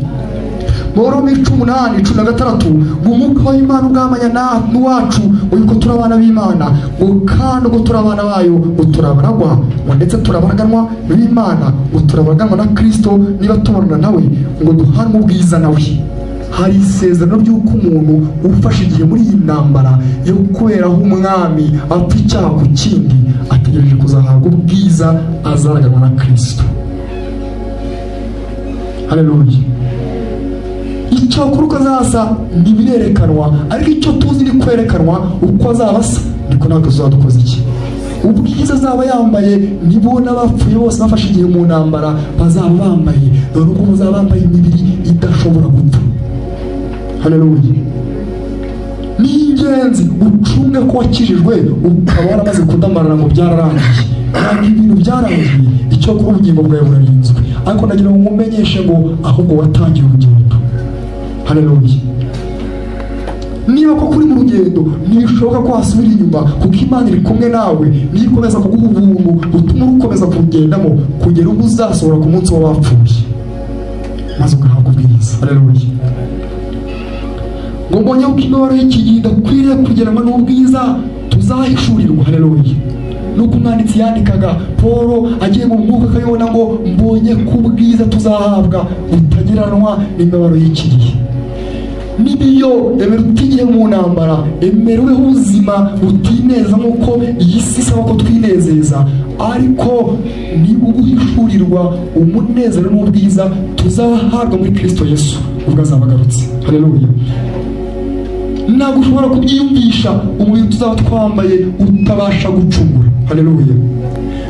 Morome 18:16 ngo umwuka w'Imana ugamanya n'uwacu uko turi abana b'Imana, ngo kandi ngo turi abana bayo, ngo turabaragwa, ngo ndetse turabaraganwa b'Imana, ngo turabaraganwa na Kristo niba tubonana nawe, ngo duhanwe ubwiza nawe. Hari isezerano ry'uko umuntu ufashe igihe muri iyi ntambara yo kuberaho umwami apfa icyaha ku kindi ategereje kuzahabwa ubwiza azaraganwa na Kristo. Haleluya. Icyo kuruko azasa ntibirerekanwa, ariko icyo tuzi ni kwerekanwa uko azaba asa, niko natwe tuzadukoze iki. Ubwiza azaba yambaye nibo n'abapfuye bose bafashe igihe mu ntambara bazaba bambaye, none uko muzaba bambaye imibiri idashobora gupfa. Haleluya. Ni ingenzi ucunge ko wakijijwe ukaba waramaze kudamarara ngo byararangiye. Ntabwo ibintu byarangiye, icyo kuba ubugingo bwawe burarinzwe, ariko nagira ngo mumenyeshe ngo ahubwo watangiye urugendo. Haleluya. Niba ko kuri mu rugendo ntibishoboka ko wasubira inyuma, kuko Imana iri kumwe nawe, niyo ikomeza kuguha ubuntu butuma ukomeza kugendamo kugera ubwo uzasohora ku munsi w'abapfuye maze ugahabwa ubwiza. Haleluya. ngo mbonye uko imibabaro y'iki gihe idakwiriye kugeranwa n'ubwiza tuzahishurirwa. Haleluya. nuko umwanditsi yandikaga Paul agiye mu mwuka akayibona ngo mbonye ko ubwiza tuzahabwa butageranwa n'imibabaro y'iki gihe. Nibiyo emera utigiye mu ntambara, emereweho ubuzima butineza nk'uko iyi si isaba ko twinezeza, ariko niba uguhishurirwa umunezero n'ubwiza tuzahabwa muri Kristo Yesu ubwo azaba agarutse. Haleluya. Ntabwo ushobora kubyiyumvisha umubiri tuzaba twambaye utabasha gucungura. Haleluya.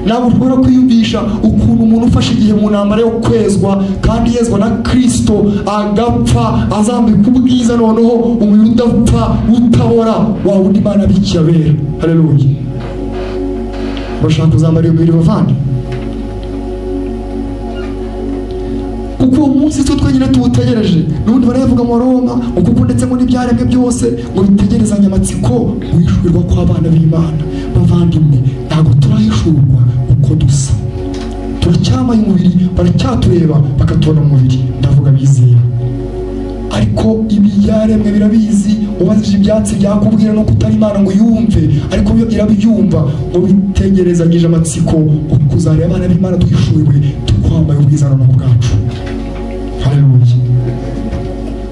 Ntabwo ushobora kwiyumvisha ukuntu umuntu ufashe igihe mu ntambara yo kwezwa kandi yezwa na Kristo agapfa azambika ubwiza, noneho umubiri udapfa utabora wa wundi Imana abikiye abera. Haleluya. Bashaka kuzambara iyo mibiri bavandi, kuko uwo munsi twe twenyine tuwutegereje. N'ubundi barayavuga mu Roma ngo kuko ndetse ngo n'ibyaremwe byose ngo bitegerezanye amatsiko guhishurirwa kw'abana b'Imana. Bavandimwe, ntabwo turahishurwa uko dusa, turacyambaye umubiri, baracyatureba bakatubona mu mubiri, ndavuga bizera. Ariko ibyaremwe birabizi, ubajije ibyatsi byakubwira no kutari Imana ngo yumve, ariko yo irabyumva, ngo bitegerezanyije amatsiko kuzareba abana b'Imana duhishurirwe twambaye ubwiza noneho bwacu. Haleluya.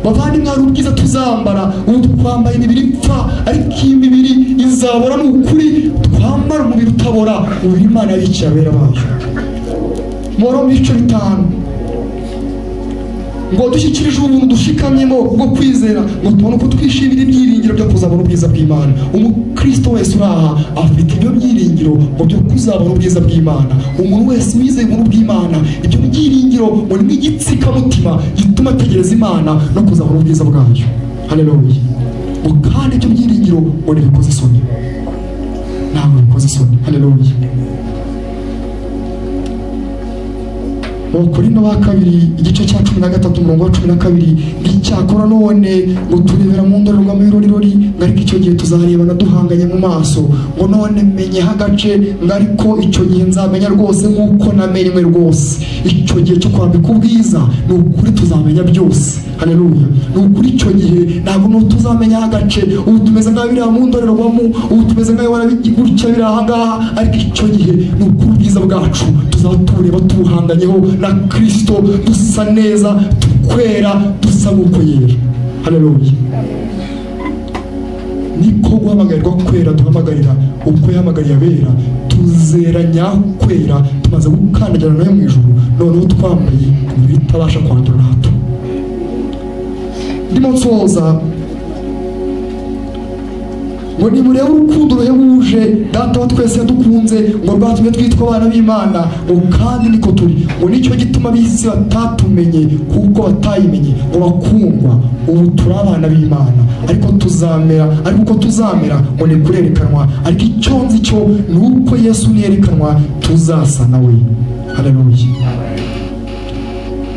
Bavandimwe, hari ubwiza tuzambara, ubu twambaye imibiri ipfa, ariko iyi mibiri izabora ni ukuri, twambara umubiri utabora, umubiri Imana yabikiye abera bayo. Morome 5 ngo dushyikirije ubuntu dushikamyemo bwo kwizera, ngo tubone uko twishimira ibyiringiro byo kuzabona ubwiza bw'Imana. Umukristo wese uri aha afite ibyo byiringiro ngo byo kuzabona ubwiza bw'Imana. Umuntu wese wizeye ubuntu bw'Imana, ibyo byiringiro ngo ni nk'igitsikamutima gituma ategereza Imana no kuzabona ubwiza bwayo. Haleluya. ngo kandi ibyo byiringiro ngo ntibikoze isoni, ntabwo bikoze isoni. Haleluya. Korinto ba kabiri igice cya 13 umurongo wa 12 n'icyakora none ngo turebera mu ndorerwamo y'irori, ariko icyo gihe tuzarebana duhanganye mu maso, ngo none menye hagace, ariko icyo gihe nzamenya rwose nk'uko namenywe rwose. Icyo gihe cyo kwambika ubwiza ni ukuri tuzamenya byose. Haleluya. Ni ukuri icyo gihe ntabwo tuzamenya hagace, ubu tumeze nk'aho biri mu ndorerwamo, ubu tumeze nk'aho barabigurutse biri aha ngaha, ariko icyo gihe ni ukuri ubwiza bwacu tuzatureba tubuhanganyeho na Kristo, dusa neza, tukwera, dusa nk'uko yera. Haleluya. Niko guhamagarirwa kwera duhamagarira uko yahamagariye abera, tuzera nyakwera tumaze gukandagira nayo mu ijuru, noneho twambaye umubiri utabasha kwandura na hato. Ndimo nsoza ngo nimurebe urukundo ruhebuje Data wa twese yadukunze, ngo rwatumye twitwa abana b'Imana, ngo kandi niko turi. Ngo nicyo gituma ab'isi batatumenye kuko batayimenye, ngo bakundwa ubu turi abana b'Imana, ariko uko tuzamera ngo ni kurerekanwa, ariko icyo nzi cyo ni uko Yesu niyerekanwa tuzasa nawe. Haleluya.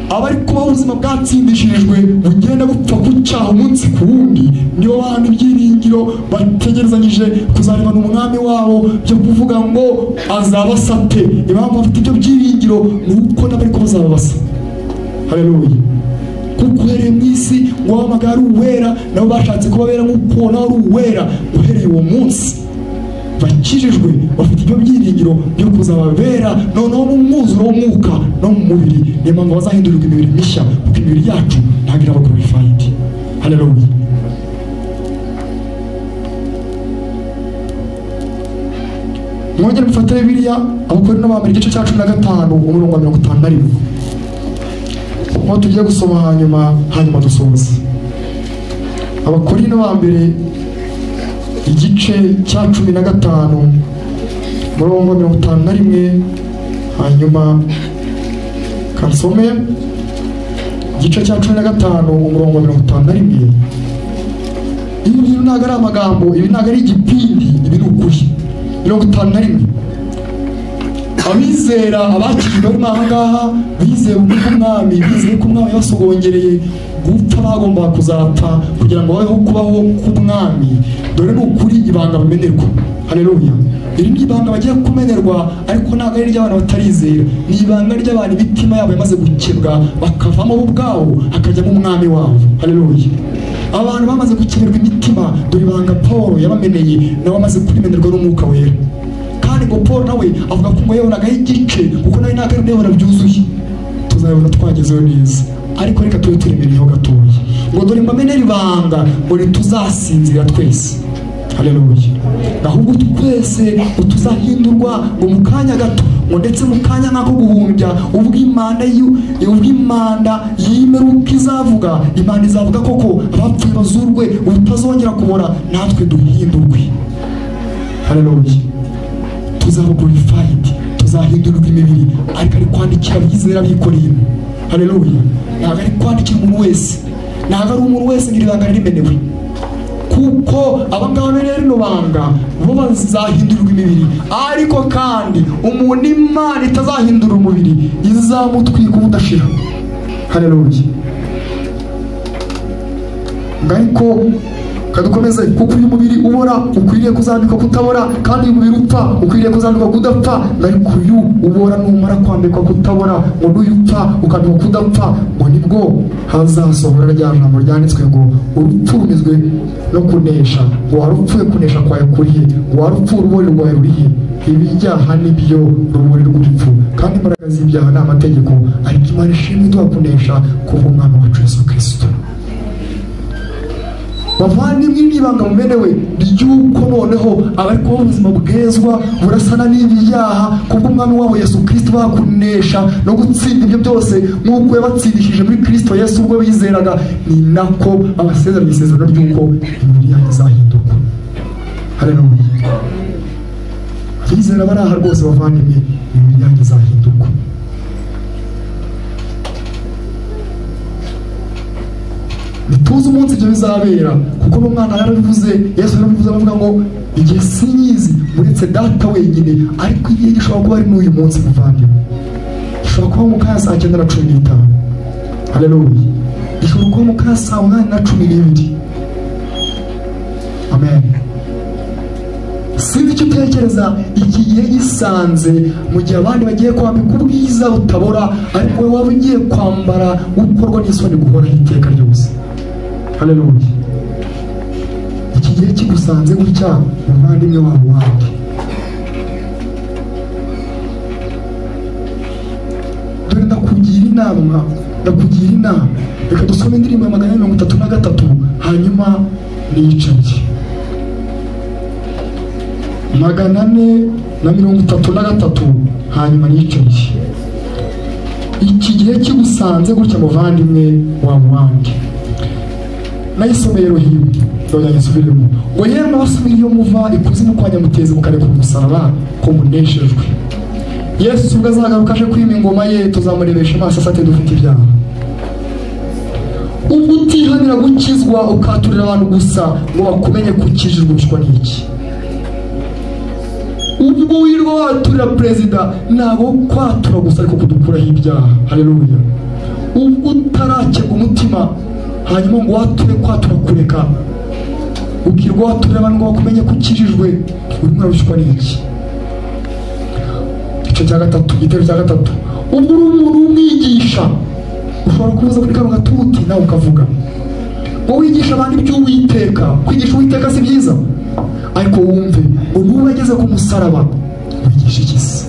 Abari kuba ubuzima bwatsindishirijwe bugenda bupfa ku cyaha umunsi ku wundi, niyo bantu ibyiringiro bategerezanyije kuzareba n'umwami wabo byo kuvuga ngo azabasate. Impamvu bafite ibyo byiringiro ni uko n'abari ko bazababasa. Haleluya. Kuko uhereye mu isi ngo wamagara ari uwera, nabo bashatse kubabera nk'uko nawe ari uwera. Uhereye uwo munsi bakijijwe, bafite ibyo byiringiro byo kuzababera noneho mu mwuzuro w'umwuka no mu mubiri. Niyo mpamvu bazahindurirwa imibiri mishya, kuko imibiri yacu ntabwo iraba glorified. Haleluya. Mwongere mufate Bibiliya, Abakorinto ba mbere igice cya 15 umurongo wa 51. Aho tugiye gusoma hanyuma dusoze. Abakorinto ba mbere igice cya 15 umurongo wa 51, hanyuma kansome igice cya 15 umurongo wa 51. Ibi bintu ntabwo ari amagambo, ibi ntabwo ari igipindi, ibi ni ukuri. 51. Abizera abakijijwe barimo aha ngaha bizeye umwami, bizeye ko umwami yabasogongereye gupfa bagomba kuzapfa kugira ngo babeho kubaho k'umwami. Dore ni ukuri ibanga bamenerwa. Haleluya. Iri ni ibanga bagiye kumenerwa, ariko ntabwo ari iry'abantu batarizera, ni ibanga ry'abantu imitima yabo yamaze gukebwa bakavamo bo ubwabo hakajyamo umwami wabo. Haleluya. Abantu bamaze gukeberwa imitima, dore ibanga Paul yabameneye nawe amaze kurimenerwa n'umwuka wera. Kandi ngo Paul nawe avuga ko ngo yabonagaho igice, kuko nawe ntabwo ari ndabona byuzuye. Tuzabona twagezeho neza, ariko reka tube turimeneyeho gatoya. Ngo dore mbamenera ibanga ngo ntituzasinzira twese. Haleluya. Ahubwo twese tuzahindurwa ngo mu kanya gato, ngo ndetse mu kanya nk'ako guhumbya ubwo imanda y'imperuka izavuga. Imana izavuga koko abapfuye bazurwe, ubutazongera kubora, natwe duhindurwe. Haleluya. Tuzaba glorified, tuzahindurwa imibiri, ariko ari kwandikira abizera bikoreye. Haleluya. Ntabwo ari kwandikira umuntu wese, ntabwo ari umuntu wese ngira ibanga rimenewe, kuko abangaba rero no banga bo bazahindurwa imibiri, ariko kandi umuntu Imana itazahindura umubiri izamutwika ubudashira. Haleluya. Ariko kadukomeze, kuko uyu mubiri ubora ukwiriye kuzambikwa kutabora, kandi uyu mubiri upfa ukwiriye kuzambikwa kudapfa. Ariko uyu ubora numara kwambikwa kutabora, ngo n'uyu upfa ukambikwa kudapfa, ngo nibwo hazasohora rya jambo ryanditswe ngo urupfu rumizwe no kunesha. Ngo warupfuye kunesha kwawe kurihe? Ngo warupfuye urubori rwawe rurihe? Ibijyaha nibyo rumuri rw'urupfu, kandi imbaraga z'ibyaha ni amategeko, ariko Imana ishimwe iduha kunesha kubw'umwami wacu Yesu Kristo. Bavandimwe, n'ibanga mumenewe ry'uko noneho abari kubaho ubuzima bwezwa burasana n'ibyaha kubw'umwami wabo Yesu Kristo bakunesha no gutsinda ibyo byose nk'uko yabatsindishije muri Kristo Yesu ubwo bizeraga. Ni nako abasezerano mu isezerano ry'uko imibiri yabo izahindurwa. Haleluya. Abizera bari aha rwose bavandimwe, imibiri yabo izahindurwa. Nituzi umunsi ibyo bizabera, kuko n'umwana yarabivuze, Yesu yarabivuze avuga ngo igihe sinyizi uretse Data wenyine, ariko igihe gishobora kuba ari n'uyu munsi muvandimwe, gishobora kuba mu kanya saa 9:15. Haleluya. Gishobora kuba mu kanya saa 8:12. Amen. Sinzi icyo utekereza iki gihe gisanze mu gihe abandi bagiye kwambika ubwiza butabora, ariko wowe waba ugiye kwambara ukorwa n'isoni guhoraho iteka ryose. Haleluya. Iki gihe kigusanze gutya, umuvandimwe wabo wandi, dore ndakugira inama. Reka dusome indirimbo ya 433 hanyuma niyicare. 433 hanyuma niyicare. Iki gihe kigusanze gutya muvandimwe wabo wandi, nayisomeye Elohim ndonya yisubiremo ngo yemwe basubira iyo muva ikuzimu kwa Nyamutezi mukareka umusaraba ko muneshejwe. Yesu ubwo azagaruka aje kwima ingoma ye, tuzamurebesha amaso asate dufite ibyaha. Ubwo utihanira gukizwa ukaturira abantu gusa ngo bakumenye ko ukijijwe, ushwa n'iki? Ubwo nubwo wirirwa waturira perezida ntabwo kwatura gusa ariko kudukuraho ibyaha. Haleluya. ubwo utarakega umutima hanyuma ngo wature kwatura kureka ukirwa waturira abantu ngo bakumenye ko ukijijwe urimo urabishwa n'iki. Igice cya gatatu, igitero cya gatatu, ubwo uri umuntu w'umwigisha ushobora kubuza kuri kano gatuti nawe ukavuga ngo wigisha abantu iby'Uwiteka. Kwigisha Uwiteka si byiza, ariko wumve ngo nuba ageze ku musaraba wigisha iki se?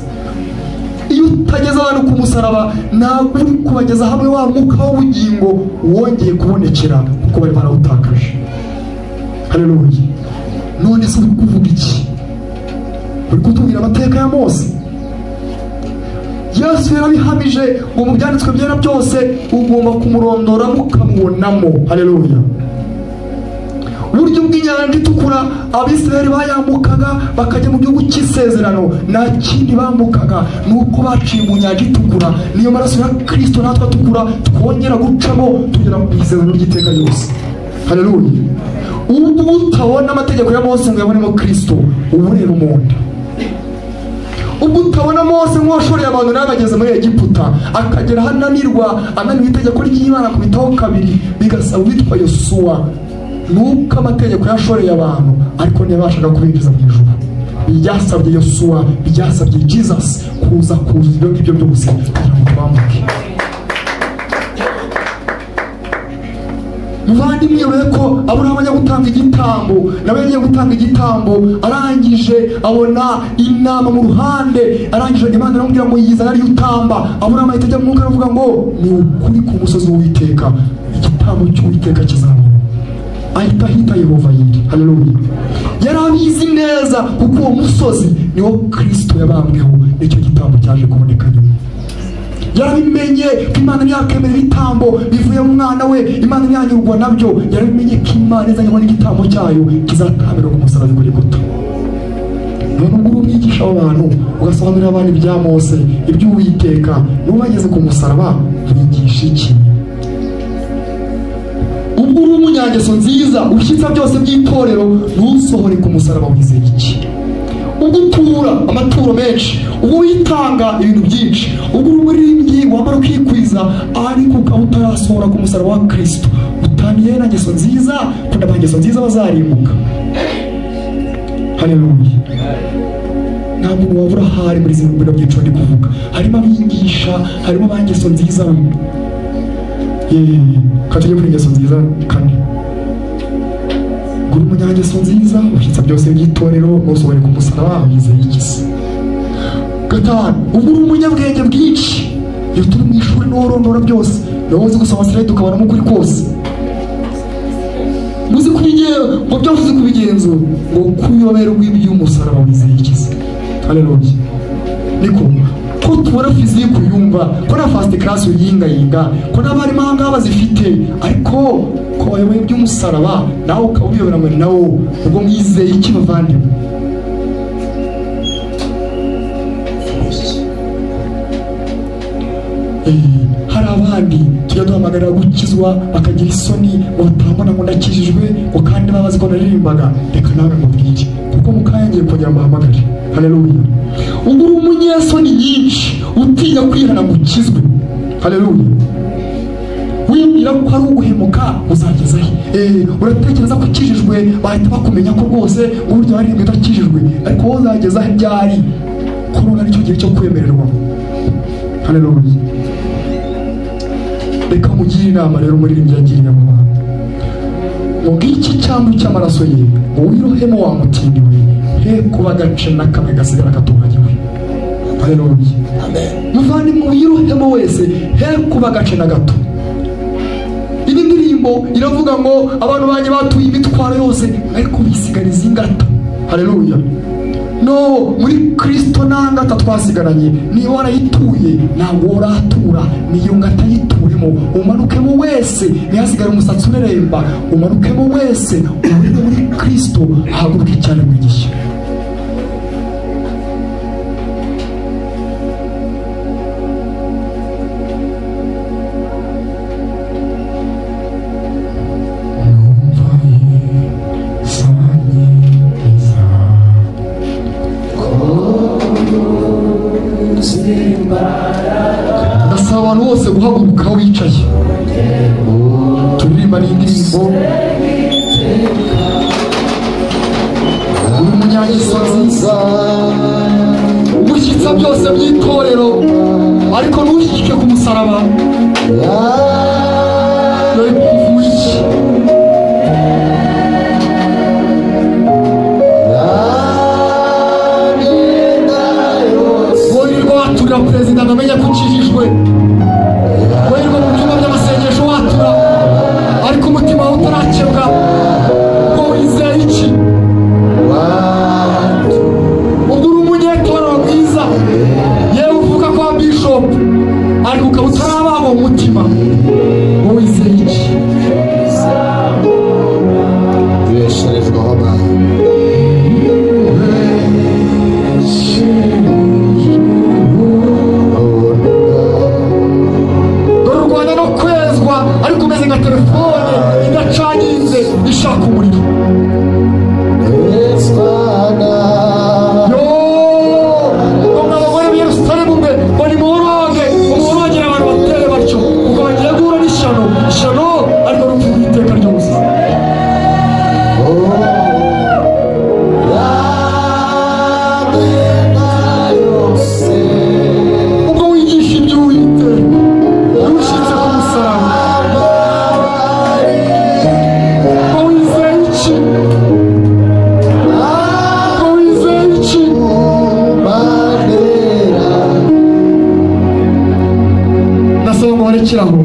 Iyo utageze abantu ku musaraba ntabwo uri kubageza hamwe wa mwuka w'ubugingo wongeye kubonekera kuko bari barawutakaje. Haleluya. None se uri kuvuga iki? Uri kutubwira amateka ya Mose? Yesu yarabihamije ngo mu byanditswe byera byose ugomba kumurondora mukamubonamo. Haleluya. Uburyo bw'inyanja itukura Abisirayeli bayambukaga bakajya mu gihugu cy'isezerano nta kindi bambukaga nuko baciye mu nyanja itukura. Niyo maraso ya Kristo natwe atukura twongera gucamo tugera mu isezerano ry'iteka ryose. Haleluya. Ubwo utabona amategeko ya Mose ngo yabonemo Kristo ubu rero umuntu. Ubwo utabona Mose nk'uwashoreye abantu n'abageze muri Egiputa akagera hananirwa ananiwe itegeko ry'Imana kubitaho kabiri bigasaba witwa Yosuwa. Nuko amategeko yashoreye abantu ariko ntiyabashaga kubinjiza mu ijuru. Byasabye Yosuwa, byasabye Jesus kuza kuzuza ibyo ngibyo byose kugira ngo twambuke. Muvandimwe urebe ko Aburahamu ajya gutanga igitambo, nawe yagiye gutanga igitambo, arangije abona inama mu ruhande, arangije Imana aramubwira ngo yizana ari utamba. Aburahamu ahita ajya mu mwuka aravuga ngo ni ukuri ku musozi w'Uwiteka igitambo cy'Uwiteka kizaba. Ahita Yehova yiri. Haleluya. Yari abizi neza kuko uwo musozi niwo Kristo yabambweho, nicyo gitambo cyaje kuboneka nyuma. Yarabimenye ko Imana ntiyakemera ibitambo bivuye mu mwana we, Imana ntiyanyurwa nabyo. Yarabimenye ko Imana izanye n'igitambo cyayo kizatambira ku musaraba kuri Golgotha. None ubwo umwigisha w'abantu ugasobanurira abantu ibya Mose, iby'Uwiteka, n'ubageze ku musaraba wigisha iki? Ubwo uri umunyangeso nziza ushyitsa byose by'itorero ntusohore ku musaraba wizeye iki? Ubwo utura amaturo menshi, ubwo witanga ibintu byinshi, ubwo uri umuririmbyi wamara ukikwiza ariko ukaba utarasohora ku musaraba wa Kristo, utaniye na ngeso nziza kuko abangeso nziza bazarimbuka. Haleluya. Ntabwo wabura hari muri zino mbino byinshi ndi kuvuga. Harimo abigisha, harimo abangeso nziza. Katujye kuri ngeso nziza kane. Guru umunyangeso nziza ushyitsa byose by'itorero ntusohore ku musaraba wizeye iki se? Gatanu, ubwo uri umunyabwenge bwinshi, iyo turi mu ishuri n'uworondora byose, nawe uzi gusoma slide ukabonamo ukuri kose. Muzi ngo byose uzi kubigenzo ngo kuyoberwa iby'umusaraba wizeye iki se? Haleluya. Niko ko tubona fiziki uyumva, ko na first class uyingayinga, ko n'abari mahanga bazifite, ariko ko wayoboye iby'umusaraba nawe ukawuyobera ngo nawo ubwo mwizeye iki bavandimwe? Hari abandi tujya duhamagarira gukizwa bakagira isoni ngo batamubona ngo ndakijijwe ngo kandi babazi ko naririmbaga. Reka nawe mubwire kuko mukangiye kongera muhamagare. Haleluya. Ubwo uri umunyesoni nyinshi utinya kwihana ngo ukizwe. Haleluya. Wibwira ko ari uguhemuka uzageza he? Uratekereza ko ukijijwe bahita bakumenya ko rwose uburyo hari ibintu utakijijwe, ariko wowe uzageza he byari? Korona nicyo gihe cyo kwemererwa. Haleluya. Reka mugire inama rero muri ibyo yagiriye abantu ngo ngiki cyambu cy'amaraso ye ngo wirohemo wa mutindiwe he kuba gace na kamwe gasigara katuhagiwe. Haleluya. Amen. Muvandimwe wirohemo wese he kuba gace na gato. Iyi ndirimbo iravuga ngo abantu banjye batuye imitwaro yose ariko bisigariza ingata. Haleluya. No, muri Kristo nta ngata twasigaranye. Niyo warayituye ntabwo uratura, niyo ngata yituremo. Umanukemo wese ntihasigare umusatsi ureremba, umanukemo wese urinde muri Kristo haguruke cyane mwigisha. Oh indirimbo umunyangisozi umushyitsa byose by'itorero ariko ntushyike ku musaraba woyirwa waturira perezida namenye ko ukijijwe woyirwa mu byumba by'amasengesho watura ariko umutima wawe utarakebwa ngo wizeye iki ubwo uri umunyetorero mwiza yewe uvuga ko wa bishop ariko ukaba utarababa umutima ngo wizeye iki besherejweho abantu ariko umeze nka telefone idacaginze ishaka umuriro ngo abagore b'i Yerusalemu mwe ngo nimworoge umworogere abantu batere batyo ubwo bagiye guhura n'ishyano ariko rupfu rw'iteka ryose ubwo wigisha ibyo Uwiteka ushyitse ku musaraba nasaba ngo barekeraho